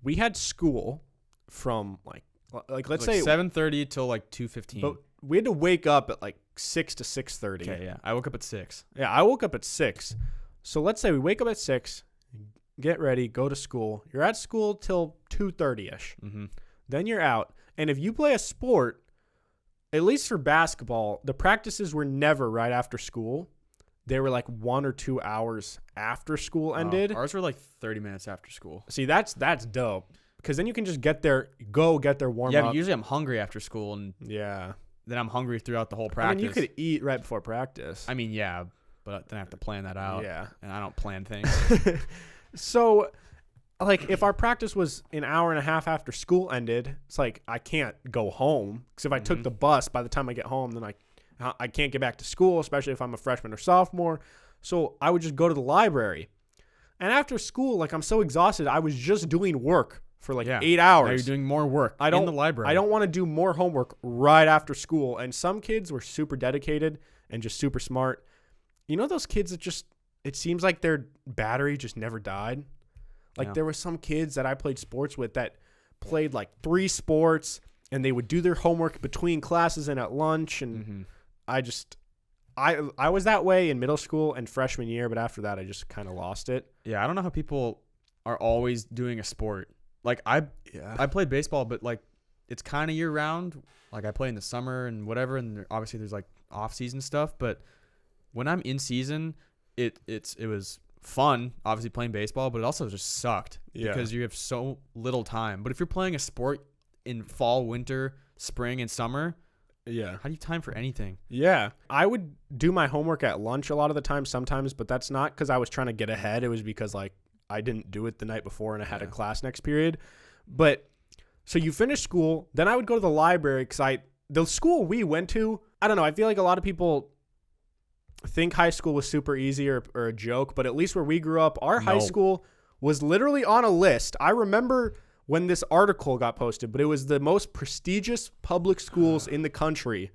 we had school from like let's say 7:30 till like 2:15. but we had to wake up at like 6 to 6:30. Okay, yeah. I woke up at 6. Yeah, I woke up at 6. So let's say we wake up at 6, get ready, go to school. You're at school till 2:30ish. Mm-hmm. Then you're out. And if you play a sport, at least for basketball, the practices were never right after school. They were like 1 or 2 hours after school ended. Ours were like 30 minutes after school. See, that's dope. Because then you can just get their warm Yeah, up. but usually I'm hungry after school, and Yeah. then I'm hungry throughout the whole I practice. mean, you could eat right before practice. yeah, but then I have to plan that out. Yeah. And I don't plan things. So like if our practice was an hour and a half after school ended, it's like I can't go home because if I took the bus, by the time I get home, then I can't get back to school, especially if I'm a freshman or sophomore. So I would just go to the library. And after school, like I'm so exhausted, I was just doing work for like 8 hours. Now you're doing more work in the library. I don't want to do more homework right after school. And some kids were super dedicated and just super smart. You know those kids that just, it seems like their battery just never died? Like there were some kids that I played sports with that played like 3 sports and they would do their homework between classes and at lunch. And I was that way in middle school and freshman year, but after that I just kind of lost it. Yeah, I don't know how people are always doing a sport. Like I played baseball, but like it's kind of year round. Like I play in the summer and whatever, and obviously there's like off season stuff. But when I'm in season, it was fun, obviously playing baseball, but it also just sucked because you have so little time. But if you're playing a sport in fall, winter, spring, and summer, how do you time for anything? Yeah, I would do my homework at lunch a lot of the time sometimes, but that's not because I was trying to get ahead. It was because like I didn't do it the night before and I had a class next period. But so you finish school, then I would go to the library because the school we went to, I don't know, I feel like a lot of people think high school was super easy or a joke, but at least where we grew up, our high school was literally on a list. I remember when this article got posted, but it was the most prestigious public schools in the country.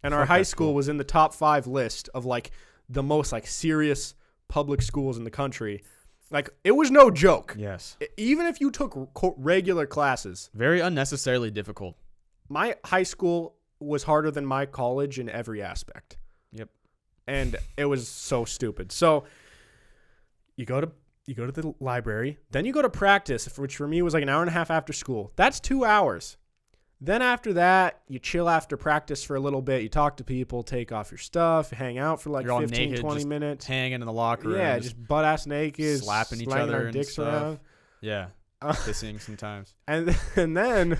And our high school was in the top 5 list of like the most like serious public schools in the country. Like it was no joke. Yes. Even if you took regular classes. Very unnecessarily difficult. My high school was harder than my college in every aspect. Yep. And it was so stupid. So you go to the library, then you go to practice, which for me was like an hour and a half after school. That's 2 hours. Then after that, you chill after practice for a little bit. You talk to people, take off your stuff, hang out for like 15, naked, 20 minutes. Hanging in the locker room. Yeah, just butt-ass naked. Slapping each other our and dicks stuff. around. Yeah. Kissing sometimes. And then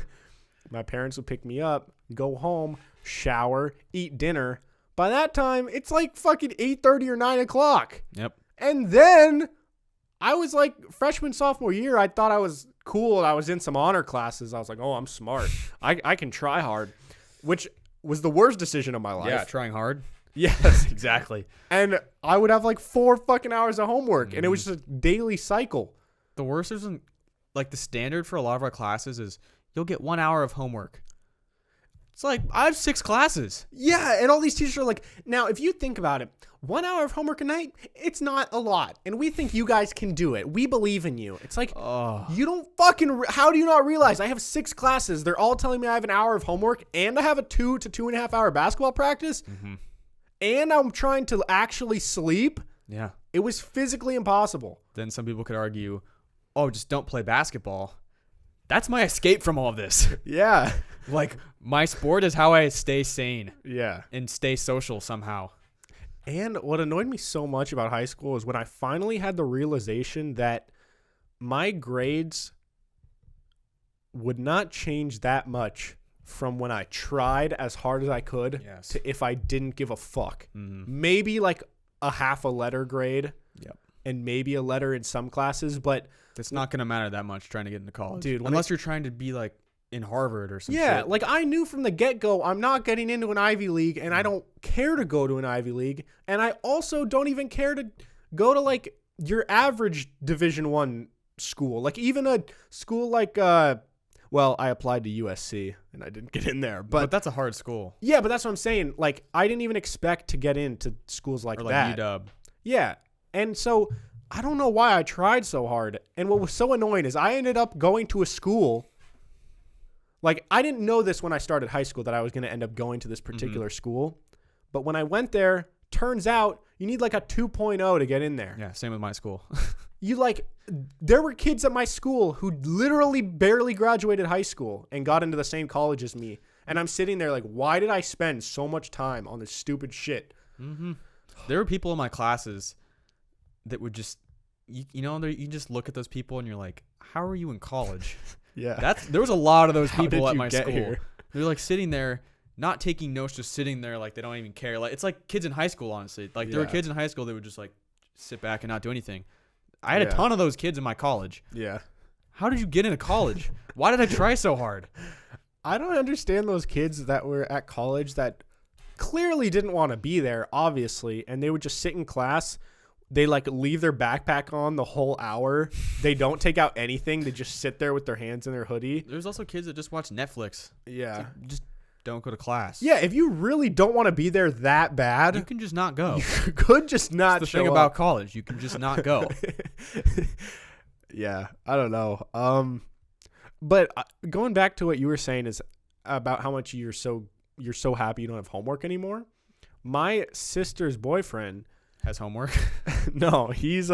my parents would pick me up, go home, shower, eat dinner. By that time, it's like fucking 8:30 or 9 o'clock. Yep. And then I was like freshman, sophomore year, I thought I was cool. I was in some honor classes. I was like, oh, I'm smart. I can try hard, which was the worst decision of my life. Yeah, trying hard. Yes, exactly. And I would have like 4 fucking hours of homework, and it was just a daily cycle. The worst isn't like the standard for a lot of our classes is you'll get 1 hour of homework. It's like I have 6 classes. Yeah, and all these teachers are like, now if you think about it, 1 hour of homework a night, it's not a lot. And we think you guys can do it. We believe in you. It's like, you don't fucking, how do you not realize I have 6 classes? They're all telling me I have an hour of homework and I have a 2 to 2.5 hour basketball practice. And I'm trying to actually sleep. Yeah. It was physically impossible. Then some people could argue, oh, just don't play basketball. That's my escape from all of this. Yeah. Like my sport is how I stay sane. Yeah. And stay social somehow. And what annoyed me so much about high school is when I finally had the realization that my grades would not change that much from when I tried as hard as I could to if I didn't give a fuck. Maybe like a half a letter grade. Yep. And maybe a letter in some classes, but it's not going to matter that much trying to get into college. Dude, unless you're trying to be like in Harvard or something. Yeah, like I knew from the get-go I'm not getting into an Ivy League, and I don't care to go to an Ivy League, and I also don't even care to go to like your average Division I school. Like even a school like well, I applied to USC and I didn't get in there, but that's a hard school. Yeah, but that's what I'm saying. Like I didn't even expect to get into schools like that. UW. Yeah. And so I don't know why I tried so hard. And what was so annoying is I ended up going to a school. Like, I didn't know this when I started high school that I was going to end up going to this particular school. But when I went there, turns out you need like a 2.0 to get in there. Yeah, same with my school. There were kids at my school who literally barely graduated high school and got into the same college as me. And I'm sitting there like, why did I spend so much time on this stupid shit? There were people in my classes that would just, you just look at those people and you're like, how are you in college? Yeah. There was a lot of those How people did at you my get school. here? They're like sitting there, not taking notes, just sitting there like they don't even care. Like it's like kids in high school, honestly. Like there were kids in high school that would just like sit back and not do anything. I had a ton of those kids in my college. Yeah. How did you get into college? Why did I try so hard? I don't understand those kids that were at college that clearly didn't want to be there, obviously, and they would just sit in class. They like leave their backpack on the whole hour. They don't take out anything. They just sit there with their hands in their hoodie. There's also kids that just watch Netflix. Yeah. Like, just don't go to class. Yeah, if you really don't want to be there that bad, You can just not go. you could just not That's the show thing up. about college. You can just not go. Yeah, I don't know. But going back to what you were saying is about how much you're so happy you don't have homework anymore. My sister's boyfriend, Has homework. no, he's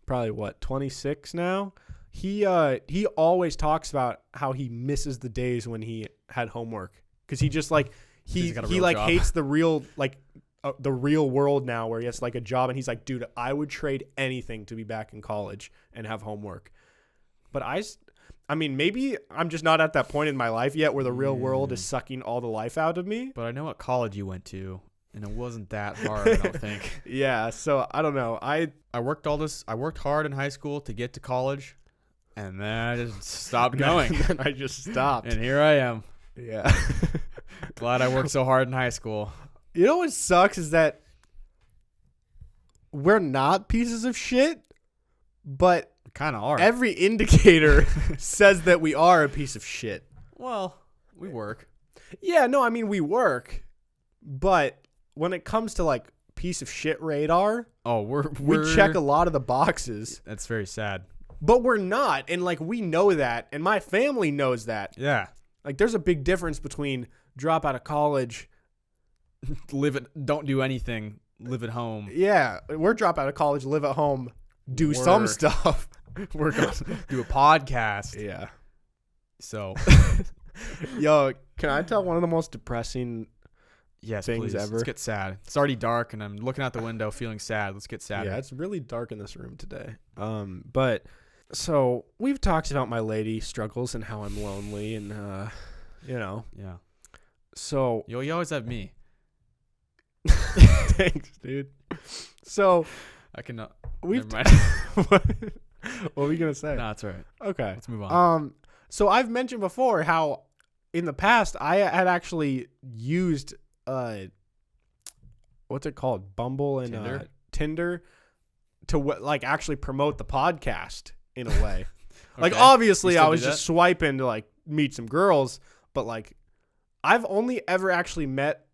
probably what, 26 now. He always talks about how he misses the days when he had homework because he just like he got a real like job. hates the real the real world now where he has like a job, and he's like, dude, I would trade anything to be back in college and have homework. But I mean, maybe I'm just not at that point in my life yet where the real world is sucking all the life out of me. But I know what college you went to, and it wasn't that hard, I don't think. Yeah, so I don't know. I worked hard in high school to get to college, and then I just stopped going. then I just stopped. And here I am. Yeah. Glad I worked so hard in high school. You know what sucks is that we're not pieces of shit, but Kind of are. every indicator says that we are a piece of shit. Well, we work. Yeah, no, I mean, we work, but when it comes to like piece of shit radar, Oh, we check a lot of the boxes, That's very sad. but we're not. And like, we know that, and my family knows that. Yeah. Like, there's a big difference between drop out of college. Don't do anything. Live at home. Yeah, we're drop out of college, live at home, do some Work. stuff. Work on do a podcast. Yeah. So, Yo, can I tell one of the most depressing? yes, Things please. ever. Let's get sad. It's already dark, and I'm looking out the window feeling sad. Let's get sad. Yeah, it's really dark in this room today. But so we've talked about my lady struggles and how I'm lonely, and you know. Yeah. So You always have me. thanks, dude. So I can. we've. Never mind. What were you gonna say? No, it's all right. Okay. Let's move on. So I've mentioned before how in the past I had actually used what's it called, Bumble and Tinder? Tinder to like actually promote the podcast in a way. Like, Okay. obviously You I still was do just swiping to like meet some girls, but like I've only ever actually met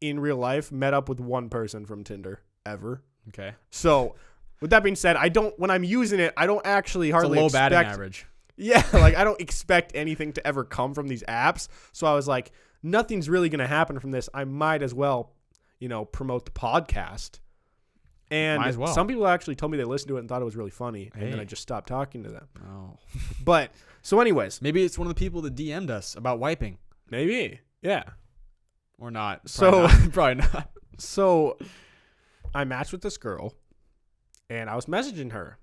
up with one person from Tinder ever. Okay. So with that being said, when I'm using it, I don't actually It's a hardly low expect batting average. yeah, like I don't expect anything to ever come from these apps. So I was like, nothing's really going to happen from this. I might as well, promote the podcast. And Might as well. some people actually told me they listened to it and thought it was really funny. And then Hey. I just stopped talking to them. Oh. But so anyways, Maybe it's one of the people that DM'd us about wiping. maybe. Yeah. Or not. So- Probably not. So I matched with this girl and I was messaging her.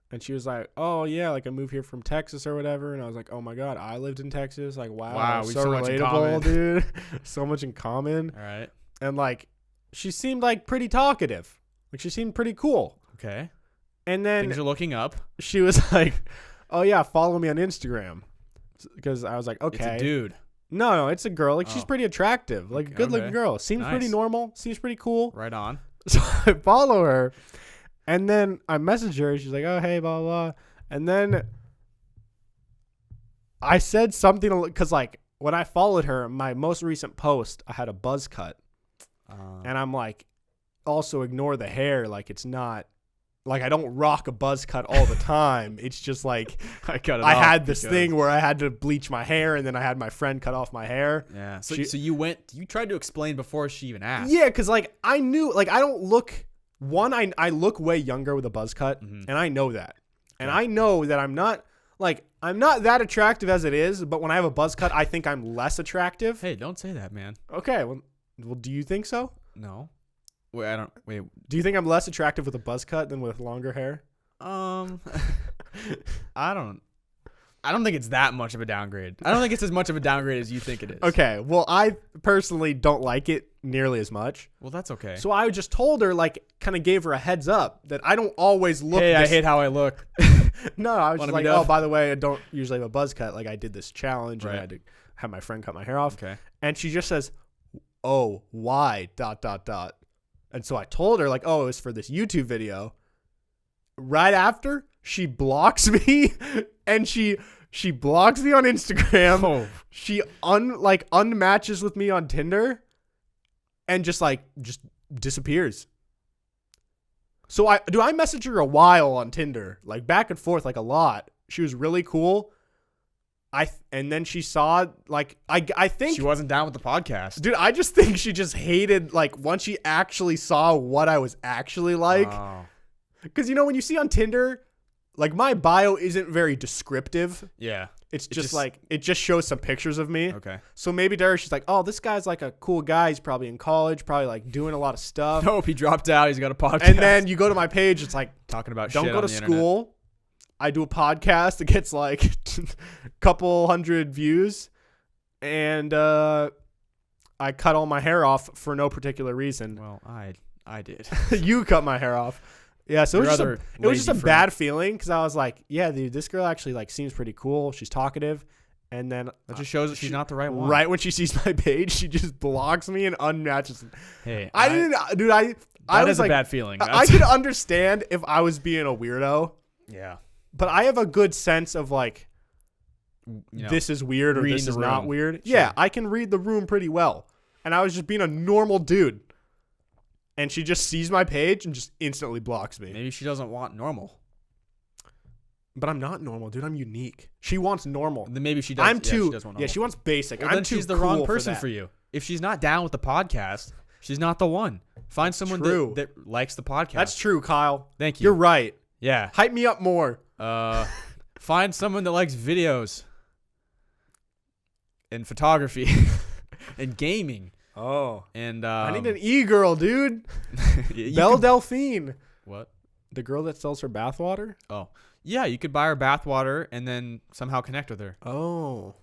And she was like, oh, yeah, like I moved here from Texas or whatever. And I was like, oh, my God, I lived in Texas. Like, wow, we have so so much in common. relatable, dude. So much in common. All right. And, like, she seemed, like, pretty talkative. Like, she seemed pretty cool. Okay. And then Things are looking up. she was like, oh, yeah, follow me on Instagram. Because I was like, okay. It's a dude. No, it's a girl. Like, she's Oh. pretty attractive. Like, a Okay, good-looking okay. girl. Seems pretty Nice. normal. Seems pretty cool. Right on. So I follow her. And then I message her. She's like, oh, hey, blah, blah, blah. And then I said something because, like, when I followed her, my most recent post, I had a buzz cut. And I'm like, also ignore the hair. Like, it's not, like, I don't rock a buzz cut all the time. It's just like, I cut it I off had this because- thing where I had to bleach my hair, and then I had my friend cut off my hair. Yeah. So, She- so you tried to explain before she even asked. Yeah, because, like, I knew, like, I don't look, I look way younger with a buzz cut, Mhm. and I know that. And Yeah. I know that I'm not that attractive as it is, but when I have a buzz cut, I think I'm less attractive. Hey, don't say that, man. Okay, well, do you think so? No. Wait. Do you think I'm less attractive with a buzz cut than with longer hair? I don't. I don't think it's that much of a downgrade. I don't think it's as much of a downgrade as you think it is. Okay, well, I personally don't like it nearly as much. Well, that's okay. So I just told her, like, kind of gave her a heads up that I don't always look. Hey, I this- hate how I look. No, I was Wanna just be like, deaf? oh, by the way, I don't usually have a buzz cut. Like, I did this challenge and I Right. had to have my friend cut my hair off. Okay. And she just says, oh, why? ... And so I told her, like, oh, it was for this YouTube video. Right after, she blocks me and she blocks me on Instagram. Oh. She unmatches with me on Tinder and just disappears. So I messaged her a while on Tinder, like back and forth, like a lot. She was really cool. And then she saw, like, I think She wasn't down with the podcast. dude, I just think she just hated, like, once she actually saw what I was actually like. Oh. Because, you know, when you see on Tinder, like, my bio isn't very descriptive. Yeah. It's It just just- like, it just shows some pictures of me. Okay. So maybe to her, she's like, oh, this guy's like a cool guy. He's probably in college, probably like doing a lot of stuff. Nope, he dropped out. He's got a podcast. And then you go to my page, it's like, talking about don't shit go on to the internet. school. I do a podcast that gets like a couple hundred views. And I cut all my hair off for no particular reason. Well, I did. You cut my hair off. Yeah, so Your it was other just a lazy friend. bad feeling because I was like, yeah, dude, this girl actually like seems pretty cool. She's talkative. And then That just shows that she's not the right one. right when she sees my page, she just blocks me and unmatches. Hey, I didn't, dude. I That was is like, a bad feeling. I That's- could understand if I was being a weirdo, yeah. but I have a good sense of like, You know, this is weird or reading this the is not room. weird. Sure. Yeah, I can read the room pretty well. And I was just being a normal dude. And she just sees my page and just instantly blocks me. maybe she doesn't want normal. But I'm not normal, dude. I'm unique. She wants normal. Then maybe she does. I'm yeah, too. She does want Yeah, normal. she wants basic. Well, I'm then too she's the cool wrong person that. for you. If she's not down with the podcast, she's not the one. Find someone True. that likes the podcast. That's true, Kyle. Thank you. You're right. Yeah. Hype me up more. Find someone that likes videos and photography and gaming Oh. and I need an e-girl, dude. Belle Delphine. What? The girl that sells her bathwater? Oh, yeah. You could buy her bathwater and then somehow connect with her. Oh.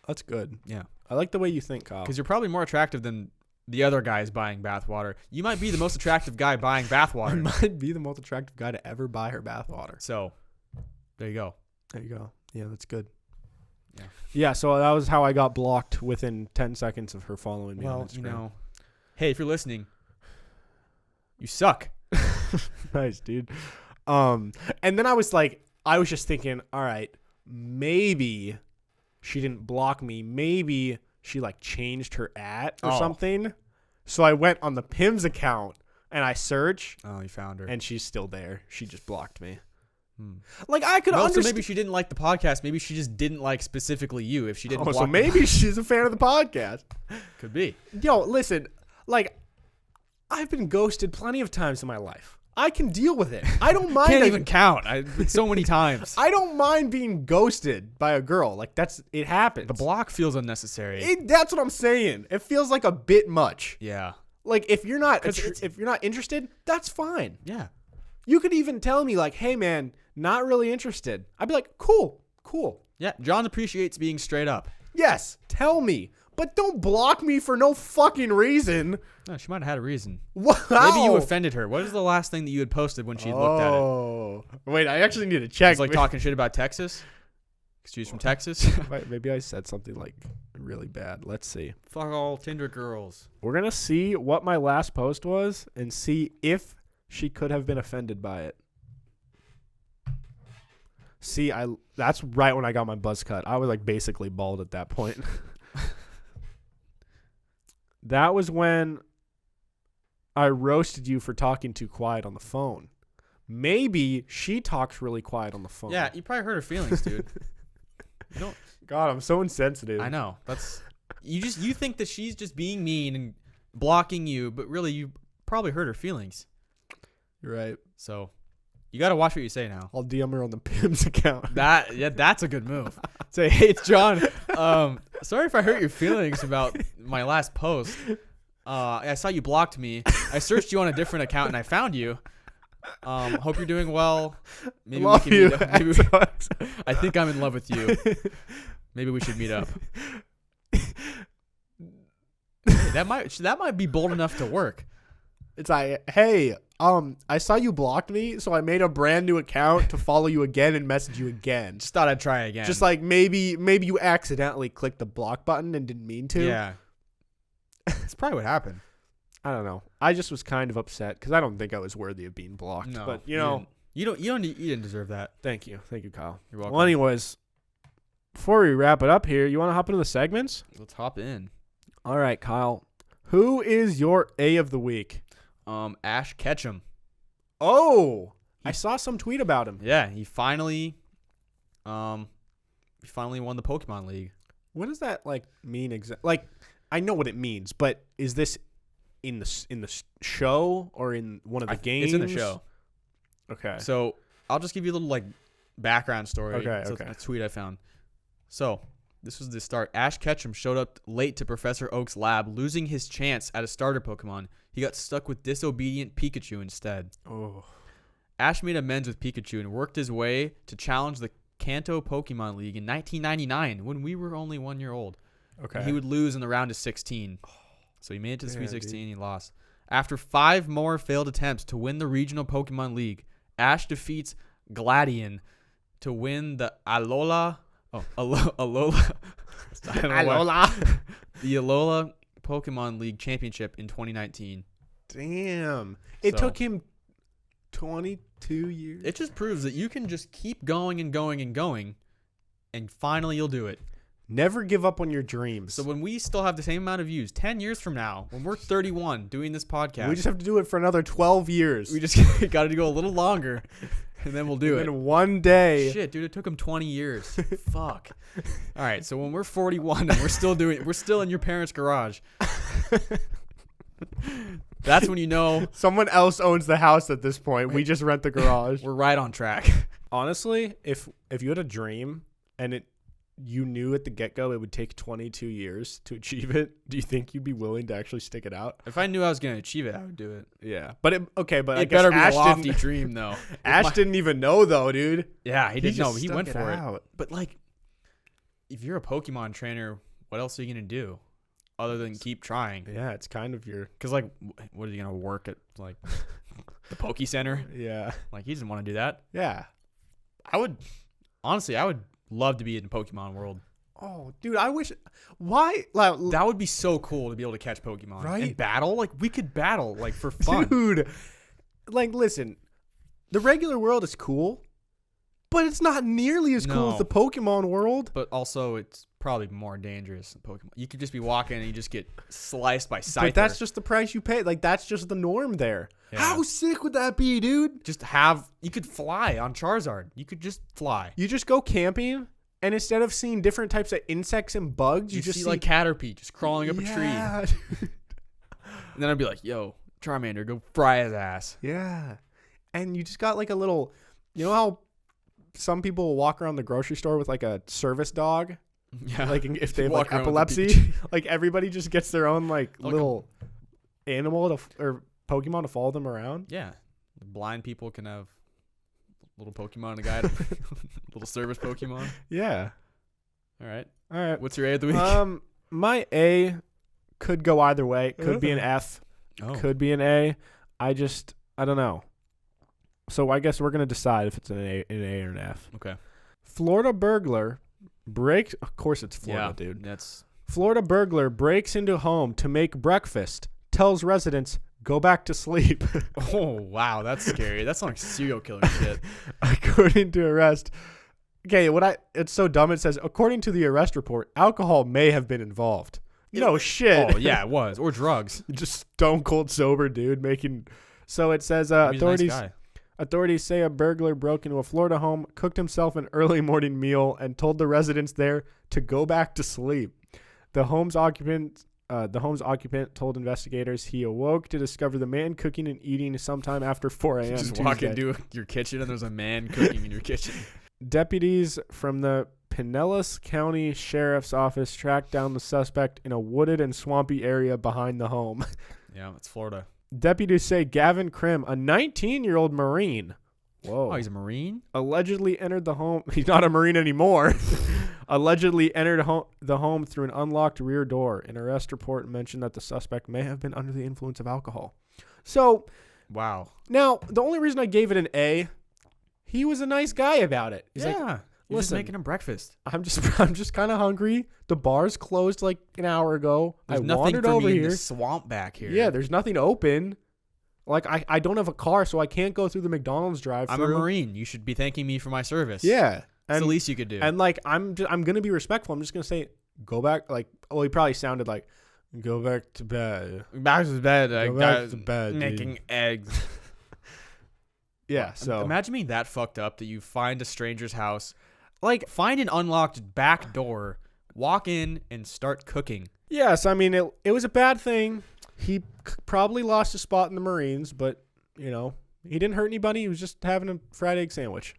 That's good. Yeah, I like the way you think, Kyle. because you're probably more attractive than the other guys buying bathwater. You might be the most attractive guy buying I bathwater. might be the most attractive guy to ever buy her bathwater. So, there you go. There you go. Yeah, that's good. Yeah. Yeah, so that was how I got blocked within 10 seconds of her following me on Well, Instagram. you know, hey, if you're listening, you suck. Nice, dude. And then I was just thinking, all right, maybe she didn't block me. Maybe she like changed her @ or Oh. something. So I went on the Pims account and I search Oh, you found her. and she's still there. She just blocked me. Hmm. Like I could No, so understand. maybe she didn't like the podcast. Maybe she just didn't like specifically you. If she didn't, Oh, block so maybe she's a fan of the podcast. could be. Yo, listen, like I've been ghosted plenty of times in my life. I can deal with it. I don't mind. Can't even count. So many times. I don't mind being ghosted by a girl. Like it happens. The block feels unnecessary. That's what I'm saying. It feels like a bit much. Yeah. Like if you're not It's- if you're not interested, that's fine. Yeah. You could even tell me like, "Hey man, not really interested." I'd be like, "Cool. Yeah. John appreciates being straight up. Yes, tell me. But don't block me for no fucking reason." No, she might have had a reason. Wow. Maybe you offended her. What is the last thing that you had posted when she looked at it? Oh. Wait, I actually need to check. It's like talking shit about Texas. 'Cause she's from Texas. Maybe I said something like really bad. Let's see. Fuck all Tinder girls. We're going to see what my last post was and see if she could have been offended by it. See, that's right when I got my buzz cut. I was like basically bald at that point. That was when I roasted you for talking too quiet on the phone. Maybe she talks really quiet on the phone. Yeah, you probably hurt her feelings, dude. You don't. God, I'm so insensitive. I know. That's you think that she's just being mean and blocking you, but really you probably hurt her feelings. You're right. So you got to watch what you say now. I'll DM her on the Pims account. That's a good move. Say, hey, it's John. Sorry if I hurt your feelings about my last post. I saw you blocked me. I searched you on a different account and I found you. Hope you're doing well. Maybe Love we can you. meet up. Maybe XOXO. I think I'm in love with you. Maybe we should meet up. Hey, that might be bold enough to work. It's like, hey, I saw you blocked me, so I made a brand new account to follow you again and message you again. Just thought I'd try again. Just like maybe you accidentally clicked the block button and didn't mean to. yeah. That's probably what happened. I don't know. I just was kind of upset because I don't think I was worthy of being blocked. No, but you know, you didn't deserve that. thank you, Kyle. You're welcome. Well, anyways, before we wrap it up here, you want to hop into the segments? Let's hop in. All right, Kyle. Who is your A of the week? Ash Ketchum. Oh, I saw some tweet about him. Yeah, he finally won the Pokemon League. What does that like mean exactly? Like, I know what it means, but is this in the show or in one of the games? It's in the show. Okay. So I'll just give you a little like background story. Okay, So okay. a tweet I found. So this was the start. Ash Ketchum showed up late to Professor Oak's lab, losing his chance at a starter Pokemon. He got stuck with disobedient Pikachu instead. Oh. Ash made amends with Pikachu and worked his way to challenge the Kanto Pokemon League in 1999 when we were only 1 year old. Okay. And he would lose in the round of 16. So he made it to the Sweet Yeah, 16 dude. and he lost. After 5 more failed attempts to win the regional Pokemon League, Ash defeats Gladion to win the Alola. Alola. I don't know why. The Alola Pokemon League Championship in 2019. Damn. It So- took him 22 years. It just proves that you can just keep going and going and going, and finally you'll do it. Never give up on your dreams. So when we still have the same amount of views, 10 years from now, when we're 31 doing this podcast, we just have to do it for another 12 years. we just got to go a little longer, and then we'll do and it. then one day. Shit, dude, it took him 20 years. Fuck. All right, so when we're 41 and we're still in your parents' garage. That's when you know Someone else owns the house at this point. We just rent the garage. we're right on track. Honestly, if you had a dream and you knew at the get-go it would take 22 years to achieve it, do you think you'd be willing to actually stick it out? If I knew I was going to achieve it, I would do it. Yeah. But I It guess better be Ash a lofty didn't, dream, though. Ash didn't even know though, dude. Yeah, he didn't know. just He stuck went it for it. out. But, like, if you're a Pokemon trainer, what else are you going to do other than keep trying? Yeah, it's kind of your Because, like, what are you going to work at, like, the Poke Center? yeah. Like, he doesn't want to do that. Yeah. I would love to be in Pokemon World. Oh, dude, I wish why like That would be so cool to be able to catch Pokemon. Right? And battle. Like, we could battle, like, for fun. dude. Like listen, the regular world is cool, but it's not nearly as cool No. as the Pokemon world. But also, it's probably more dangerous than Pokemon. You could just be walking and you just get sliced by Scyther. But that's just the price you pay. Like that's just the norm there. Yeah. How sick would that be, dude? you could fly on Charizard. You could just fly. You just go camping, and instead of seeing different types of insects and bugs, You just see, like, Caterpie just crawling up a tree. Yeah, And then I'd be like, yo, Charmander, go fry his ass. yeah. And you just got like a little, you know how some people will walk around the grocery store with like a service dog, Yeah. like if they have Walk like around with a epilepsy, Pikachu. like everybody just gets their own like Like a- little animal or Pokemon to follow them around. Yeah. Blind people can have little Pokemon to guide little service Pokemon. Yeah. All right. All right. What's your A of the week? My A could go either way. It could be an F. Oh. Could be an A. I don't know. So I guess we're gonna decide if it's an A or an F. Okay. Florida burglar breaks. Of course, it's Florida, Yeah, dude. That's Florida burglar breaks into home to make breakfast. Tells residents go back to sleep. oh wow, that's scary. That's like serial killer shit. According to arrest. Okay, it's so dumb. It says according to the arrest report, alcohol may have been involved. No shit. Oh yeah, it was or drugs. Just stone cold sober dude making. So it says Maybe he's a nice authorities. guy. Authorities say a burglar broke into a Florida home, cooked himself an early morning meal, and told the residents there to go back to sleep. The home's occupant told investigators he awoke to discover the man cooking and eating sometime after 4 a.m. Just Tuesday. walk into your kitchen and there's a man cooking in your kitchen. Deputies from the Pinellas County Sheriff's Office tracked down the suspect in a wooded and swampy area behind the home. Yeah, it's Florida. Deputies say Gavin Krim, a 19-year-old Marine. Whoa. Oh, he's a Marine? Allegedly entered the home. He's not a Marine anymore. Allegedly entered the home through an unlocked rear door. An arrest report mentioned that the suspect may have been under the influence of alcohol. So, Wow. now, the only reason I gave it an A, he was a nice guy about it. He's like, You're just listen, making him breakfast. I'm just kind of hungry. The bar's closed like an hour ago. There's I nothing wandered for over me in here. the swamp back here. Yeah, there's nothing open. Like, I don't have a car, so I can't go through the McDonald's drive-thru. I'm a Marine. You should be thanking me for my service. Yeah. It's the least you could do. And like I'm gonna be respectful. I'm just gonna say, go back. Like, he probably sounded like, go back to bed. back to bed. I Go back got to bed, making dude. eggs. Yeah. So Imagine being that fucked up that you find a stranger's house, like, find an unlocked back door, walk in, and start cooking. yes, I mean it was a bad thing. He probably lost a spot in the Marines, but he didn't hurt anybody. He was just having a fried egg sandwich.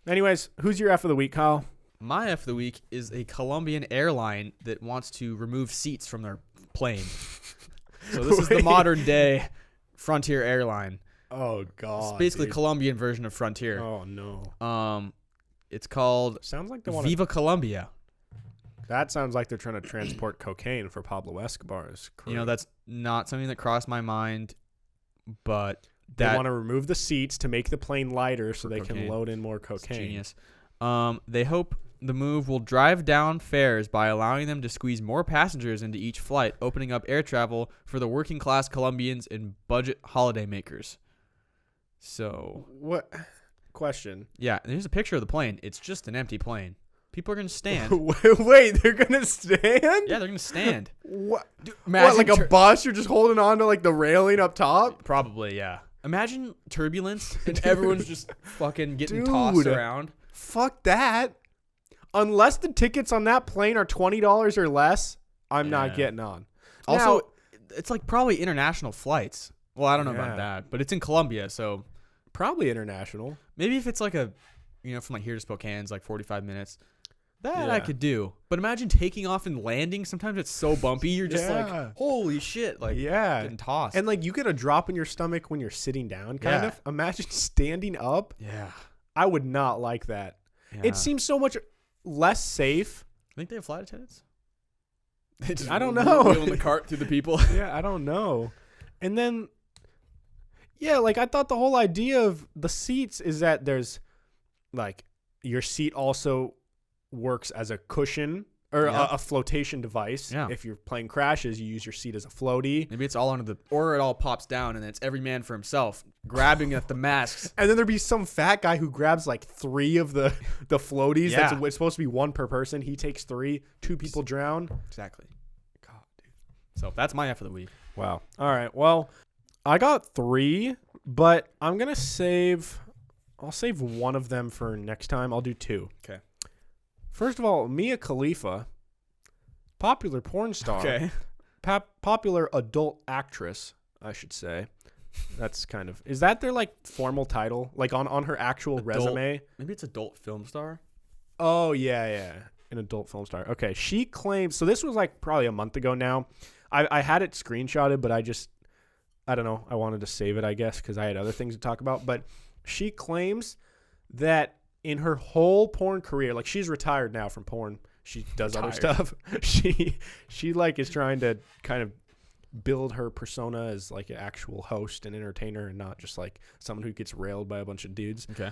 Anyways, who's your F of the week, Kyle? My F of the week is a Colombian airline that wants to remove seats from their plane. So this is the Wait. modern day Frontier airline. Oh God. It's basically dude. Colombian version of Frontier. Oh no. It's called Sounds like they want. Viva Colombia. That sounds like they're trying to transport cocaine for Pablo Escobar's crew. You know, that's not something that crossed my mind, but They that want to remove the seats to make the plane lighter so For they can cocaine. load in more is cocaine. genius. They hope the move will drive down fares by allowing them to squeeze more passengers into each flight, opening up air travel for the working class Colombians and budget holidaymakers. So, What? Question. yeah, and here's a picture of the plane. It's just an empty plane. People are going to stand. Wait, they're gonna stand? Yeah, they're going to stand. What? Imagine What? Like a bus? You're just holding on to like the railing up top? Probably, yeah. Imagine turbulence and everyone's just fucking getting Dude. tossed around. Fuck that. Unless the tickets on that plane are $20 or less, I'm not Yeah. getting on. Also, Now- it's like probably international flights. Well, I don't know Yeah. about that, but it's in Colombia, so Probably international. maybe if it's like from like here to Spokane, it's like 45 minutes. That I Yeah. could do. But imagine taking off and landing. Sometimes it's so bumpy, you're just Yeah. like, holy shit, like Yeah. getting tossed. And like you get a drop in your stomach when you're sitting down, kind Yeah. of. Imagine standing up. yeah. I would not like that. yeah. It seems so much less safe. Think they have flight attendants? They just I don't know. wheeling the cart through the people. Yeah, I don't know. And then, yeah, like I thought the whole idea of the seats is that there's like your seat also works as a cushion or Yeah. a flotation device. Yeah. If your plane crashes, you use your seat as a floaty. Maybe it's all under or it all pops down and it's every man for himself grabbing at the masks. And then there'd be some fat guy who grabs like 3 of the floaties. Yeah. That's it's supposed to be 1 per person. He takes 3. 2 people drown. Exactly. God, dude. So that's my F of the week. Wow. All right. Well, I got 3, but I'm gonna I'll save one of them for next time. I'll do 2. Okay. First of all, Mia Khalifa, popular porn star, Okay. popular adult actress, I should say. That's kind of is that their like formal title, like on her actual Adult. resume? Maybe it's adult film star. Oh yeah, an adult film star. Okay, she claims. So this was like probably a month ago now. I had it screenshotted, but I don't know. I wanted to save it, I guess, because I had other things to talk about. But she claims that in her whole porn career, like she's retired now from porn. She does other stuff. She like is trying to kind of build her persona as like an actual host and entertainer and not just like someone who gets railed by a bunch of dudes. Okay.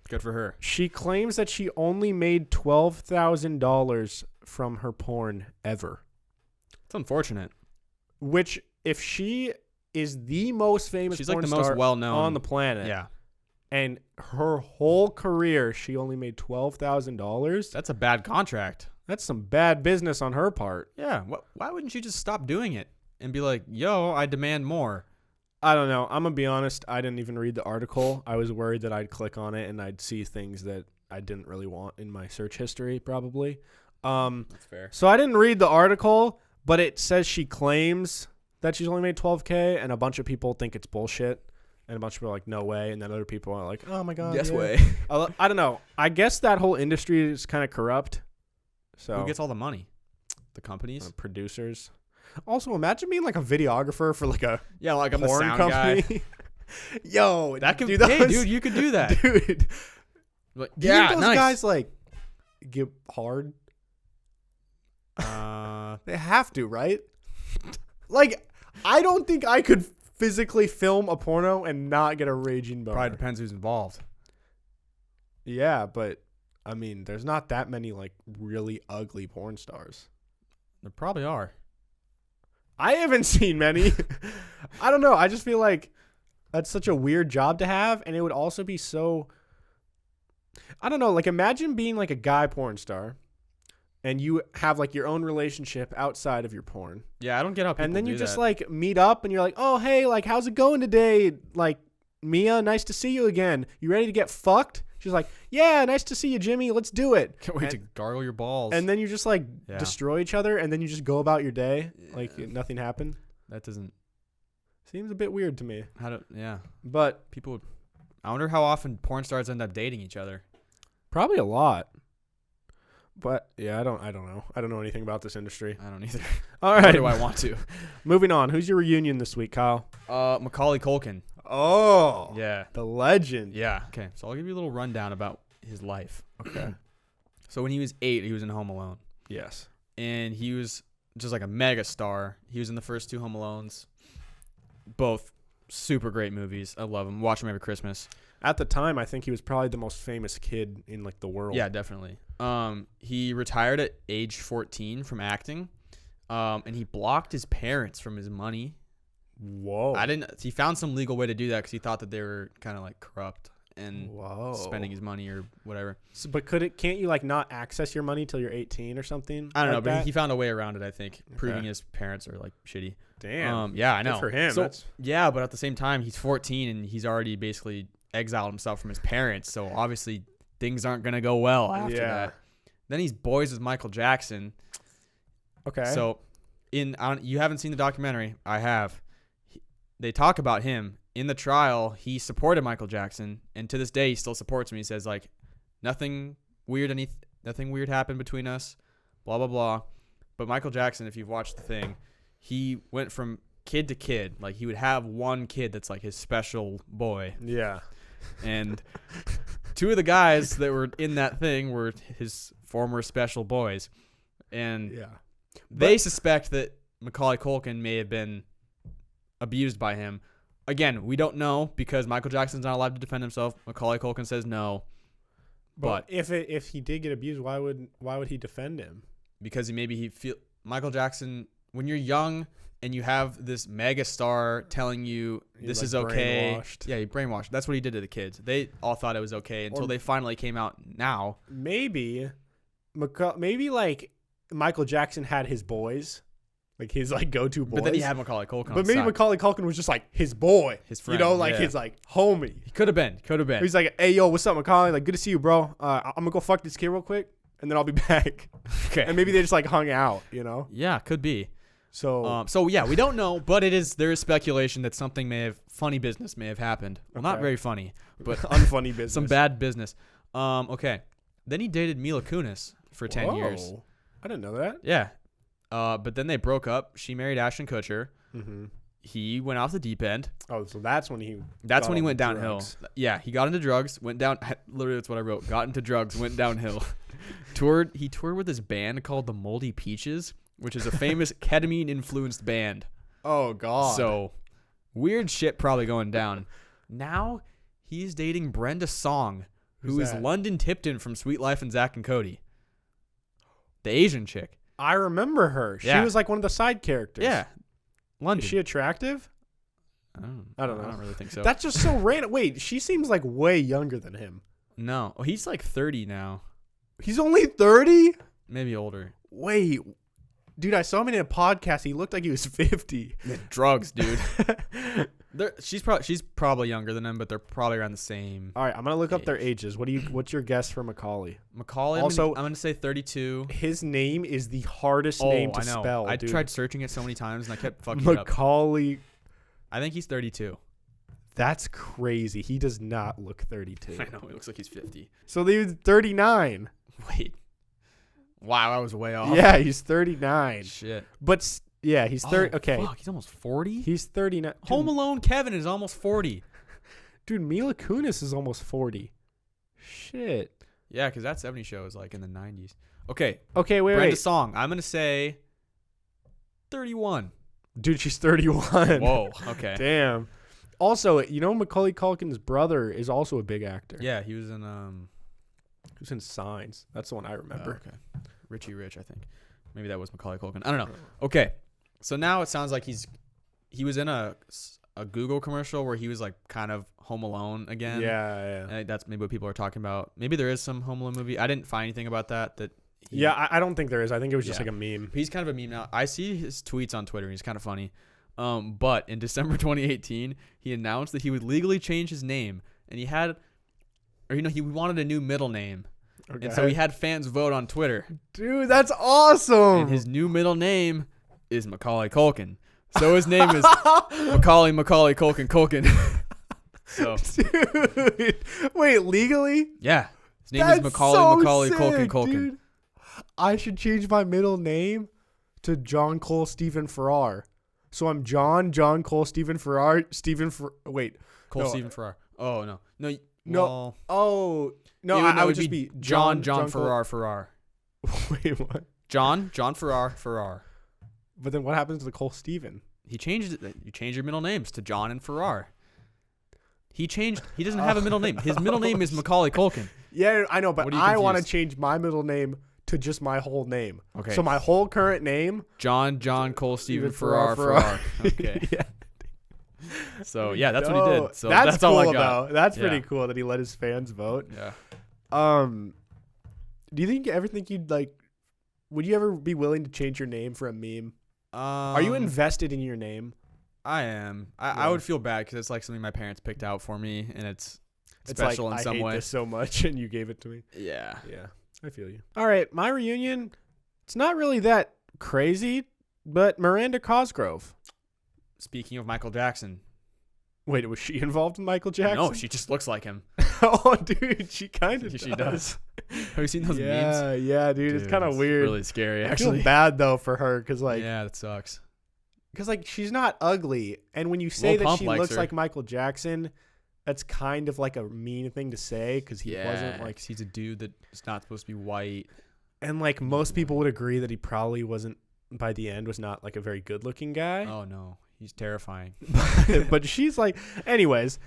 Good for her. She claims that she only made $12,000 from her porn ever. It's unfortunate. Which, if she is the most famous She's porn like the star most well-known on the planet, Yeah. and her whole career she only made $12,000, That's a bad contract. that's some bad business on her part. Yeah. Why wouldn't you just stop doing it and be like, yo, I demand more? I don't know. I'm gonna be honest. I didn't even read the article. I was worried that I'd click on it and I'd see things that I didn't really want in my search history, probably. That's fair. So I didn't read the article, but it says she claims that she's only made $12,000, and a bunch of people think it's bullshit, and a bunch of people are like, no way, and then other people are like, oh my god, Yes yeah. way. I don't know. I guess that whole industry is kind of corrupt. So Who gets all the money? The companies? producers. Also, imagine being like a videographer for like a Yeah, like I'm the porn sound company. guy. Yo, That can, dude, hey, dude, you could do that. dude. Like, Do you yeah, think those nice. guys like get hard? They have to, right? Like, I don't think I could physically film a porno and not get a raging boner. Probably depends who's involved. Yeah, but I mean, there's not that many like really ugly porn stars. There probably are. I haven't seen many. I don't know. I just feel like that's such a weird job to have, and it would also be so. I don't know. Like, imagine being like a guy porn star, and you have like your own relationship outside of your porn, Yeah, I don't get how people and then do you just that. like meet up, and you're like, "Oh, hey, like, how's it going today? Like, Mia, nice to see you again. You ready to get fucked?" She's like, "Yeah, nice to see you, Jimmy. Let's do it." Can't wait to gargle your balls. And then you just like Yeah. destroy each other, and then you just go about your day like Yeah. nothing happened. that doesn't. Seems a bit weird to me, Yeah. but People. I wonder how often porn stars end up dating each other. probably a lot. But yeah, I don't know. I don't know anything about this industry. I don't either. All Nor right, do I want to? moving on. Who's your reunion this week, Kyle? Macaulay Culkin. Oh, Yeah. the legend. Yeah. Okay. So I'll give you a little rundown about his life. Okay. So when he was 8, he was in Home Alone, Yes. and he was just like a mega star. He was in the first 2 Home Alones, both super great movies. I love them. Watch them every Christmas. At the time, I think he was probably the most famous kid in like the world. Yeah, definitely. He retired at age 14 from acting, and he blocked his parents from his money. Whoa. He found some legal way to do that because he thought that they were kind of like corrupt and Whoa. spending his money or whatever. So, but can't you like not access your money till you're 18 or something? I don't know, like but that? he found a way around it. I think proving Okay. his parents are like shitty. Damn. Yeah, I know. Good for him. So, That's yeah, but at the same time, he's 14 and he's already basically exiled himself from his parents. So obviously things aren't gonna go well after Yeah. that. Then he's boys with Michael Jackson. okay. So you haven't seen the documentary. I have. They talk about him in the trial. He supported Michael Jackson, and to this day, he still supports him. He says like, nothing weird happened between us, blah blah blah. But Michael Jackson, if you've watched the thing, he went from kid to kid. Like he would have one kid that's like his special boy, yeah. and 2 of the guys that were in that thing were his former special boys, and Yeah. they suspect that Macaulay Culkin may have been abused by him. Again, we don't know because Michael Jackson's not allowed to defend himself. Macaulay Culkin says no, But if he did get abused, why would he defend him? because Michael Jackson, when you're young and you have this mega star telling you He's, this like, is okay. brainwashed. Yeah, he brainwashed. That's what he did to the kids. They all thought it was okay until Or- they finally came out now. Maybe like Michael Jackson had his boys, like his like go-to boys. But then he had Macaulay Culkin on But maybe side. Macaulay Culkin was just like his boy, His friend, you know, like yeah. his like homie. He could have been. He's like, "Hey, yo, what's up, Macaulay? Like, good to see you, bro. I'm gonna go fuck this kid real quick, and then I'll be back." Okay. And maybe they just like hung out, you know. Yeah, could be. So So yeah, we don't know, but there is speculation that something funny business may have happened. Well, not Okay. very funny, but unfunny business. some bad business. Okay. Then he dated Mila Kunis for 10 years. Whoa. I didn't know that. Yeah. But then they broke up. She married Ashton Kutcher. Mm-hmm. He went off the deep end. Oh, so that's when he. That's got when he on went the downhill. drugs. Yeah, he got into drugs, went down. Literally, that's what I wrote. Got into drugs, went downhill. He toured with this band called the Moldy Peaches, which is a famous ketamine-influenced band. Oh God. So weird shit probably going down. Now he's dating Brenda Song, who Who's is that? London Tipton from Sweet Life and Zack and Cody. The Asian chick. I remember her. She Yeah. was like one of the side characters. Yeah. London. Is she attractive? I don't know. I don't really think so. That's just so random. Wait, she seems like way younger than him. No. Oh, he's like 30 now. He's only 30? Maybe older. Wait. Dude, I saw him in a podcast. He looked like he was 50. Drugs, dude. She's probably younger than him, but they're probably around the same. All right, I'm going to look up their Age. ages. What's your guess for Macaulay? Macaulay, Also- I'm gonna say 32. His name is the hardest name to I know. spell. I dude. tried searching it so many times and I kept fucking it up. Macaulay. I think he's 32. That's crazy. He does not look 32. I know. He looks like he's 50. So he was 39. Wait. Wow, I was way off. Yeah, he's 39. Shit. But Yeah, he's 30. Okay, Fuck, he's almost 40. he's 39. Home Alone Kevin is almost 40. Dude, Mila Kunis is almost 40. Shit. Yeah, because that 70 show is like in the 90s. Okay, Okay, wait, Brenda wait. Song. I'm gonna say 31. Dude, she's 31. Whoa. Okay. Damn. Also, you know Macaulay Culkin's brother is also a big actor. Yeah, he was in Who's in Signs? That's the one I remember. okay. Richie Rich, I think. Maybe that was Macaulay Culkin. I don't know. Okay. So now it sounds like he was in a Google commercial where he was like kind of Home Alone again. Yeah. And that's maybe what people are talking about. Maybe there is some Home Alone movie. I didn't find anything about that. Yeah, I don't think there is. I think it was just Yeah. like a meme. He's kind of a meme now. I see his tweets on Twitter. And he's kind of funny. But in December 2018, he announced that he would legally change his name, and he wanted a new middle name, Okay. and so he had fans vote on Twitter, Dude, that's awesome. and his new middle name is Macaulay Culkin. So his name is Macaulay Culkin. So Dude, wait, legally? yeah, his name That's is Macaulay sick, Culkin. dude. I should change my middle name to John Cole Stephen Farrar. So I'm John Cole Stephen Farrar. Wait. Cole No. Stephen Farrar. Oh no. No. Well, Oh, no, it I would it'd just be John Cole- Farrar. Wait, what? John Farrar. But then what happens to the Cole Stephen? He changed it. You change your middle names to John and Farrar. He doesn't have a middle name. His middle name is Macaulay Culkin. Yeah, I know, but What are you I want to confused? change my middle name to just my whole name. Okay. So my whole current name. John Cole Stephen Farrar. Farrar. Okay. Yeah. So yeah, that's what he No, did. So that's cool, all I got. though. That's Yeah. pretty cool that he let his fans vote. Yeah. Do you ever think you'd like? Would you ever be willing to change your name for a meme? Are you invested in your name? I am. I Yeah. would feel bad because it's like something my parents picked out for me, and it's It's special like, in some I hate way. this so much, and you gave it to me. Yeah. Yeah, I feel you. All right, my reunion. It's not really that crazy, but Miranda Cosgrove. Speaking of Michael Jackson. Wait, was she involved in Michael Jackson? No, she just looks like him. Oh, dude, she kind of She does. Have you seen those yeah, memes? yeah, dude, it's kind of weird. Really scary, I actually. feel bad though for her because Yeah, that sucks. she's not ugly, and when you say Lil that Pump she likes looks her. like Michael Jackson, that's kind of like a mean thing to say because he wasn't like. 'cause he's a dude that's not supposed to be white. And like most people would agree that he probably wasn't. By the end, was not like a very good-looking guy. Oh no, he's terrifying. But she's like, anyways.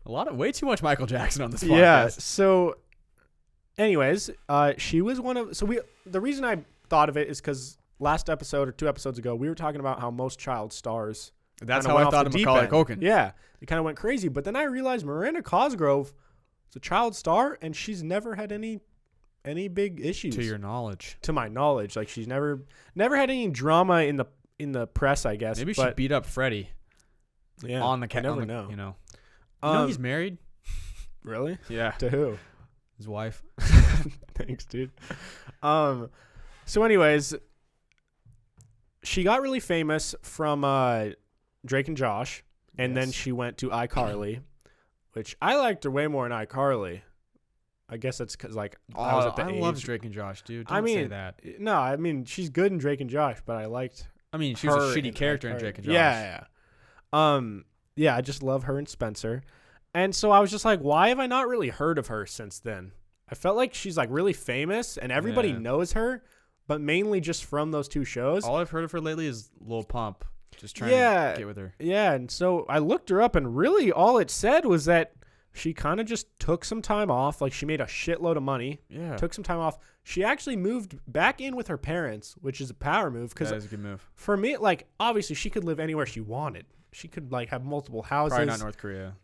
Way too much Michael Jackson on this podcast. Yeah. So, anyways, she was one of. So the reason I thought of it is because last episode or 2 episodes ago, we were talking about how most child stars. That's kinda how went I off thought the of deep Macaulay end. Culkin. Yeah, it kind of went crazy. But then I realized Miranda Cosgrove is a child star, and she's never had any big issues. To your knowledge. To my knowledge, like she's never had any drama in the press, I guess. Maybe she but, beat up Freddie yeah, on the I cat. never know. You know he's married. Really? Yeah, To who? his wife. Thanks, dude. So anyways, she got really famous from Drake and Josh, and then Yes. she went to iCarly, which I liked her way more than iCarly. I guess that's because like I was at the I age. love Drake and Josh, dude. I Don't say mean, that. No, I mean she's good in Drake and Josh, but I liked I mean, she was a her shitty in character in iCarly. Drake and Josh. Yeah. Yeah, I just love her and Spencer. And so I was just like, why have I not really heard of her since then? I felt like she's like really famous and everybody Yeah. knows her, but mainly just from those 2 shows. All I've heard of her lately is Lil Pump. Just trying Yeah. to get with her. Yeah, and so I looked her up, and really all it said was that she kind of just took some time off. Like she made a shitload of money, Yeah. took some time off. She actually moved back in with her parents, which is a power move because That is a good move. for me, like obviously she could live anywhere she wanted. She could like have multiple houses. Probably not North Korea.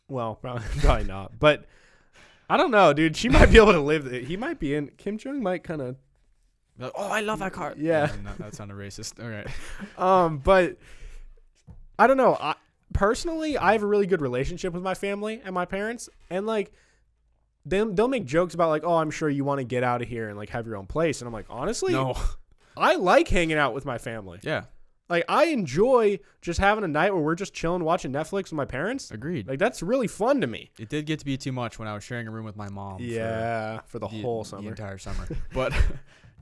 Well, probably not. But I don't know, dude. She might be able to live. He might be in. Kim Jong might kind of. Like, oh, I love that car. Yeah. That sounded racist. All right. But I don't know. Personally, I have a really good relationship with my family and my parents, and like they'll make jokes about like, oh, I'm sure you want to get out of here and like have your own place, and I'm like, honestly, No. I like hanging out with my family. Yeah. Like I enjoy just having a night where we're just chilling, watching Netflix with my parents. Agreed. Like that's really fun to me. It did get to be too much when I was sharing a room with my mom. For the whole the summer. entire summer. But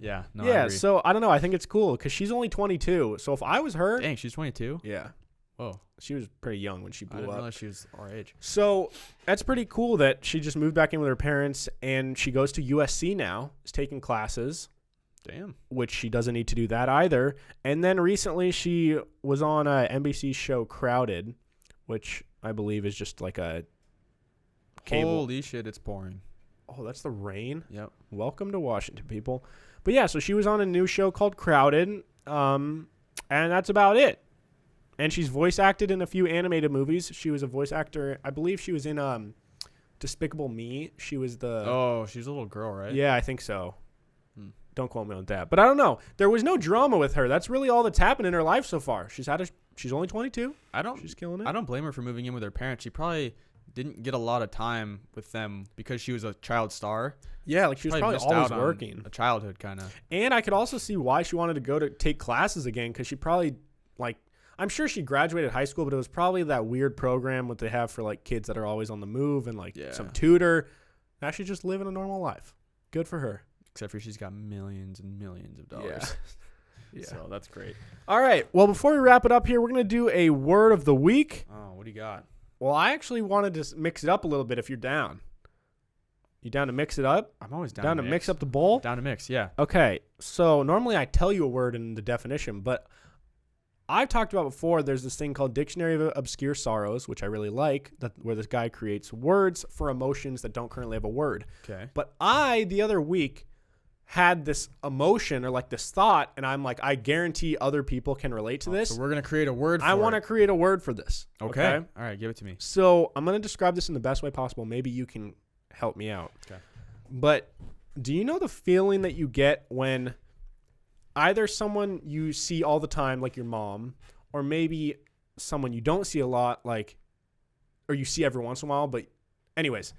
Yeah. No, I yeah, agree. so I don't know. I think it's cool because she's only 22. So if I was her, Dang, she's 22. yeah, Whoa. she was pretty young when she I blew didn't up. realize she was our age. So that's pretty cool that she just moved back in with her parents and she goes to USC now, is taking classes, Damn. which she doesn't need to do that either. And then recently she was on NBC's show Crowded, which I believe is just like a cable. Holy shit, it's pouring. Oh, that's the rain. Yep. Welcome to Washington, people. But yeah, so she was on a new show called Crowded, and that's about it. And she's voice acted in a few animated movies. She was a voice actor. I believe she was in Despicable Me. She was the... Oh, she's a little girl, right? Yeah, I think so. Hmm. Don't quote me on that. But I don't know. There was no drama with her. That's really all that's happened in her life so far. She's only 22. She's killing it. I don't blame her for moving in with her parents. She probably didn't get a lot of time with them because she was a child star. Yeah, like she was probably missed always out on working. a childhood kind of. And I could also see why she wanted to go to take classes again because she probably, like, I'm sure she graduated high school, but it was probably that weird program what they have for, like, kids that are always on the move and, like, Yeah. some tutor. Now she's just living a normal life. Good for her. Except for she's got millions and millions of dollars. Yeah. So that's great. All right. Well, before we wrap it up here, we're going to do a word of the week. Oh, what do you got? Well, I actually wanted to mix it up a little bit if you're down. You down to mix it up? I'm always down, Down to mix up the bowl? Down to mix, yeah. Okay. So normally I tell you a word in the definition, but I've talked about before, there's this thing called Dictionary of Obscure Sorrows, which I really like, where this guy creates words for emotions that don't currently have a word. Okay. But I, the other week, had this emotion or like this thought, and I'm like, I guarantee other people can relate to this. So we're going to create a word for I want to it. create a word for this. Okay. All right, give it to me. So I'm going to describe this in the best way possible. Maybe you can help me out. Okay. But do you know the feeling that you get when either someone you see all the time, like your mom, or maybe someone you don't see a lot, like, or you see every once in a while, but anyways,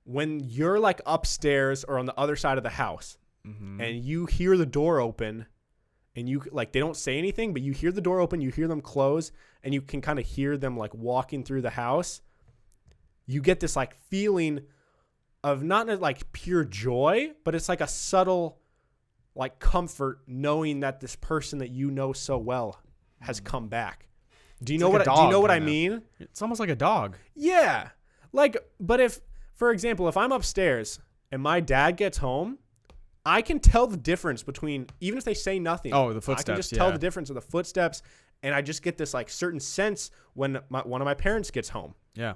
when you're like upstairs or on the other side of the house, Mm-hmm. and you hear the door open and you like they don't say anything, but you hear the door open, you hear them close, and you can kind of hear them like walking through the house. You get this like feeling of not like pure joy, but it's like a subtle like comfort knowing that this person that you know so well has come back. Do you It's know like a what do you know dog, what I kinda. mean? It's almost like a dog. Yeah. Like, but if, for example, if I'm upstairs and my dad gets home, I can tell the difference between, even if they say nothing. Oh, the I can footsteps, just tell yeah. the difference of the footsteps, and I just get this like certain sense when one of my parents gets home. Yeah.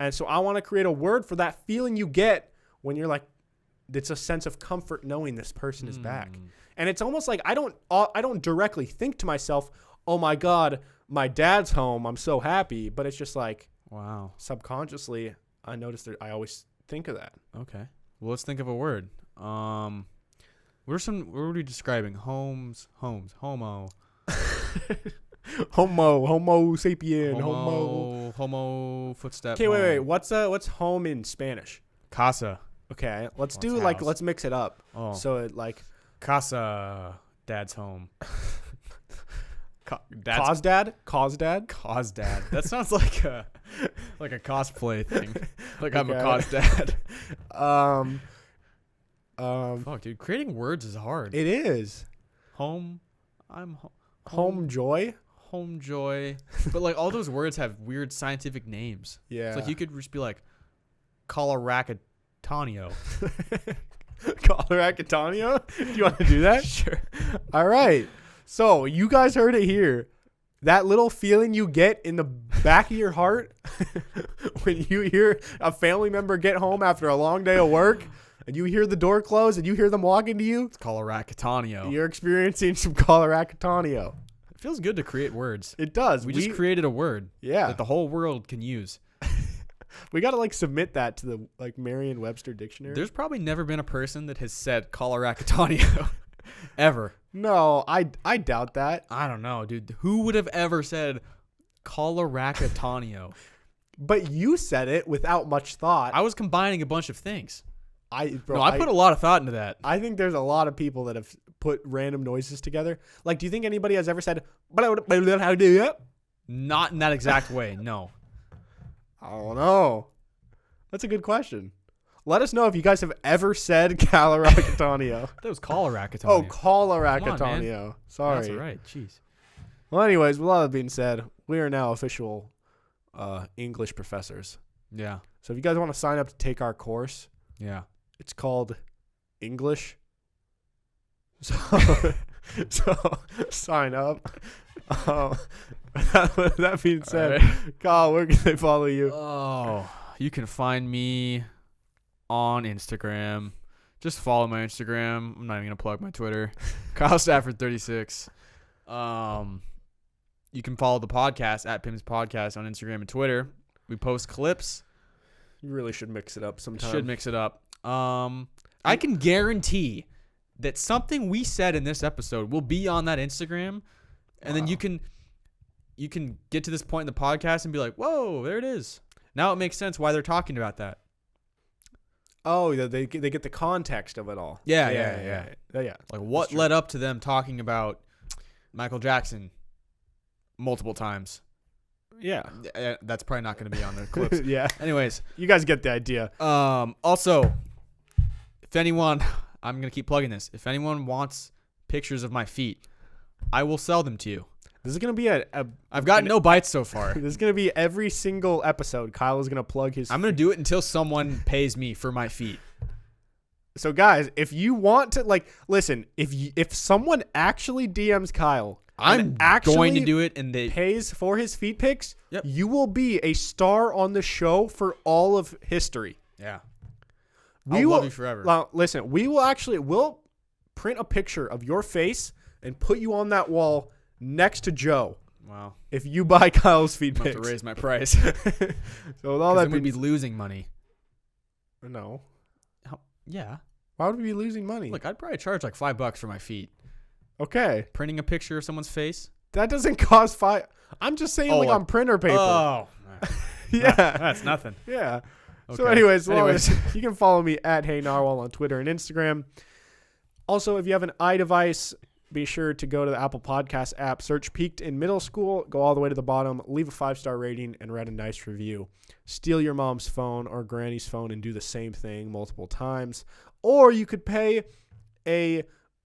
And so I want to create a word for that feeling you get when you're like, it's a sense of comfort knowing this person is back. And it's almost like I don't directly think to myself, oh my God, my dad's home, I'm so happy. But it's just like Wow. subconsciously, I notice that I always think of that. Okay. Well, let's think of a word. What are we describing? Homes, homo, Homo sapien, homo. homo, footstep. Okay, wait. home. What's home in Spanish? Casa. Okay, let's What's do like house? let's mix it up. Oh, So it like casa. Dad's home. Dad's cause dad. cause dad. That sounds like a cosplay thing. Like I'm a Okay. cause dad. It Fuck, dude. Creating words is hard. is Home. I'm home joy. home joy. But like all those words have weird scientific names. Yeah. It's like you could just be like Colaracatanio. Colaracatanio? Do you want to do that? Sure. All right. So you guys heard it here. That little feeling you get in the back of your heart when you hear a family member get home after a long day of work and you hear the door close and you hear them walking to you, It's Colaracatanio. you're experiencing some Colaracatanio. It feels good to create words. It does. We just created a word yeah. that the whole world can use. We got to like submit that to the like Merriam-Webster dictionary. There's probably never been a person that has said Colaracatanio ever. No, I doubt that. I don't know, dude. Who would have ever said Colaracatanio? But you said it without much thought. I was combining a bunch of things. I I put a lot of thought into that. I think there's a lot of people that have put random noises together. Like, do you think anybody has ever said, how do you? Not in that exact way. No. I don't know. That's a good question. Let us know if you guys have ever said Calaracatanio. That was Colaracatanio. Oh, Come on, Calaracatanio. Sorry. That's right. Jeez. Well, anyways, with all that being said, we are now official English professors. Yeah. So if you guys want to sign up to take our course, Yeah. it's called English. So, sign up. That being said, Alright. Kyle, where can they follow you? Oh, you can find me on Instagram. Just follow my Instagram. I'm not even gonna plug my Twitter. Kyle Stafford 36. You can follow the podcast at Pim's Podcast on Instagram and Twitter. We post clips. You really should mix it up sometime. Should mix it up. I can guarantee that something we said in this episode will be on that Instagram, and then Wow. you can get to this point in the podcast and be like, "Whoa, there it is." Now it makes sense why they're talking about that. Oh, they get the context of it all. Yeah. Like what true. led up to them talking about Michael Jackson multiple times. Yeah. That's probably not going to be on the clips. Yeah. Anyways, You guys get the idea. also, if anyone, I'm going to keep plugging this. If anyone wants pictures of my feet, I will sell them to you. This is gonna be I've gotten no bites so far. This is gonna be every single episode. Kyle is gonna plug his. I'm going to do it until someone pays me for my feet. So guys, if you want to listen, if someone actually DMs Kyle, I'm and actually going to do it, and they pays for his feet pics, Yep. you will be a star on the show for all of history. yeah. We I'll will love you forever. Now, listen, we'll print a picture of your face and put you on that wall next to Joe Wow. if you buy Kyle's feet I'm going to pics. raise my price. So with all All that I'm going to be being losing money. no, Yeah. why would we be losing money? Look, I'd probably charge like $5 for my feet. Okay, Printing a picture of someone's face. that doesn't cost $5. I'm just saying, like like- on printer paper. Oh. Yeah, That's nothing. yeah. So, Okay. anyways, Anyways. you can follow me at Hey Narwhal on Twitter and Instagram. Also, if you have an iDevice, be sure to go to the Apple Podcast app, search Peaked in Middle School, go all the way to the bottom, leave a 5-star rating, and write a nice review. Steal your mom's phone or granny's phone and do the same thing multiple times. Or you could pay a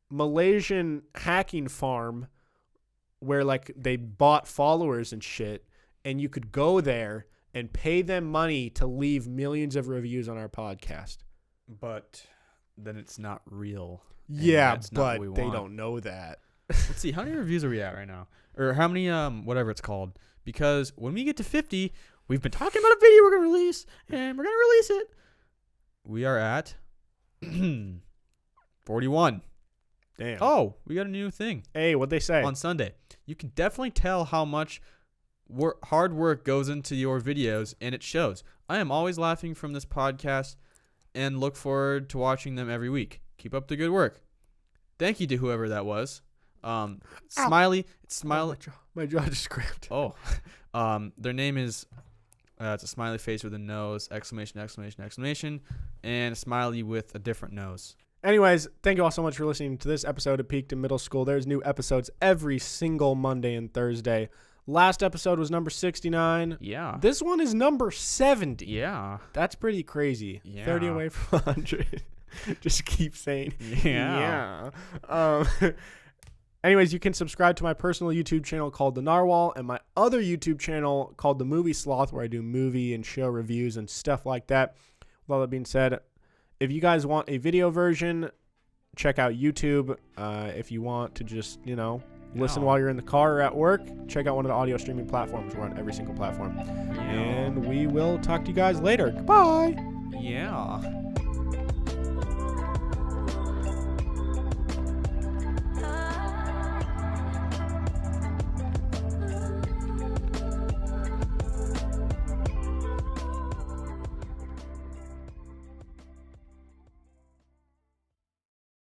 Malaysian hacking farm where like they bought followers and shit, and you could go there and pay them money to leave millions of reviews on our podcast. But then it's not real. And Yeah, that's not but what we they want. don't know that. Let's see. How many reviews are we at right now? Or how many, whatever it's called. Because when we get to 50, we've been talking about a video we're going to release, and we're going to release it. We are at 41. Damn. Oh, we got a new thing Hey, what'd they say? on Sunday. You can definitely tell how much hard work goes into your videos, and it shows. I am always laughing from this podcast and look forward to watching them every week. Keep up the good work. Thank you to whoever that was. Smiley. It's Smiley. My jaw just cramped. Oh, their name is. It's a smiley face with a nose, exclamation, exclamation, exclamation, and a smiley with a different nose. Anyways, thank you all so much for listening to this episode of Peaked in Middle School. There's new episodes every single Monday and Thursday. Last episode was number 69. Yeah. This one is number 70. Yeah. That's pretty crazy. Yeah. 30 away from 100. Just keep saying. Yeah. Anyways, you can subscribe to my personal YouTube channel called The Narwhal and my other YouTube channel called The Movie Sloth, where I do movie and show reviews and stuff like that. With all that being said, if you guys want a video version, check out YouTube. If you want to just, listen while you're in the car or at work, check out one of the audio streaming platforms. We're on every single platform. And we will talk to you guys later. Goodbye. Yeah.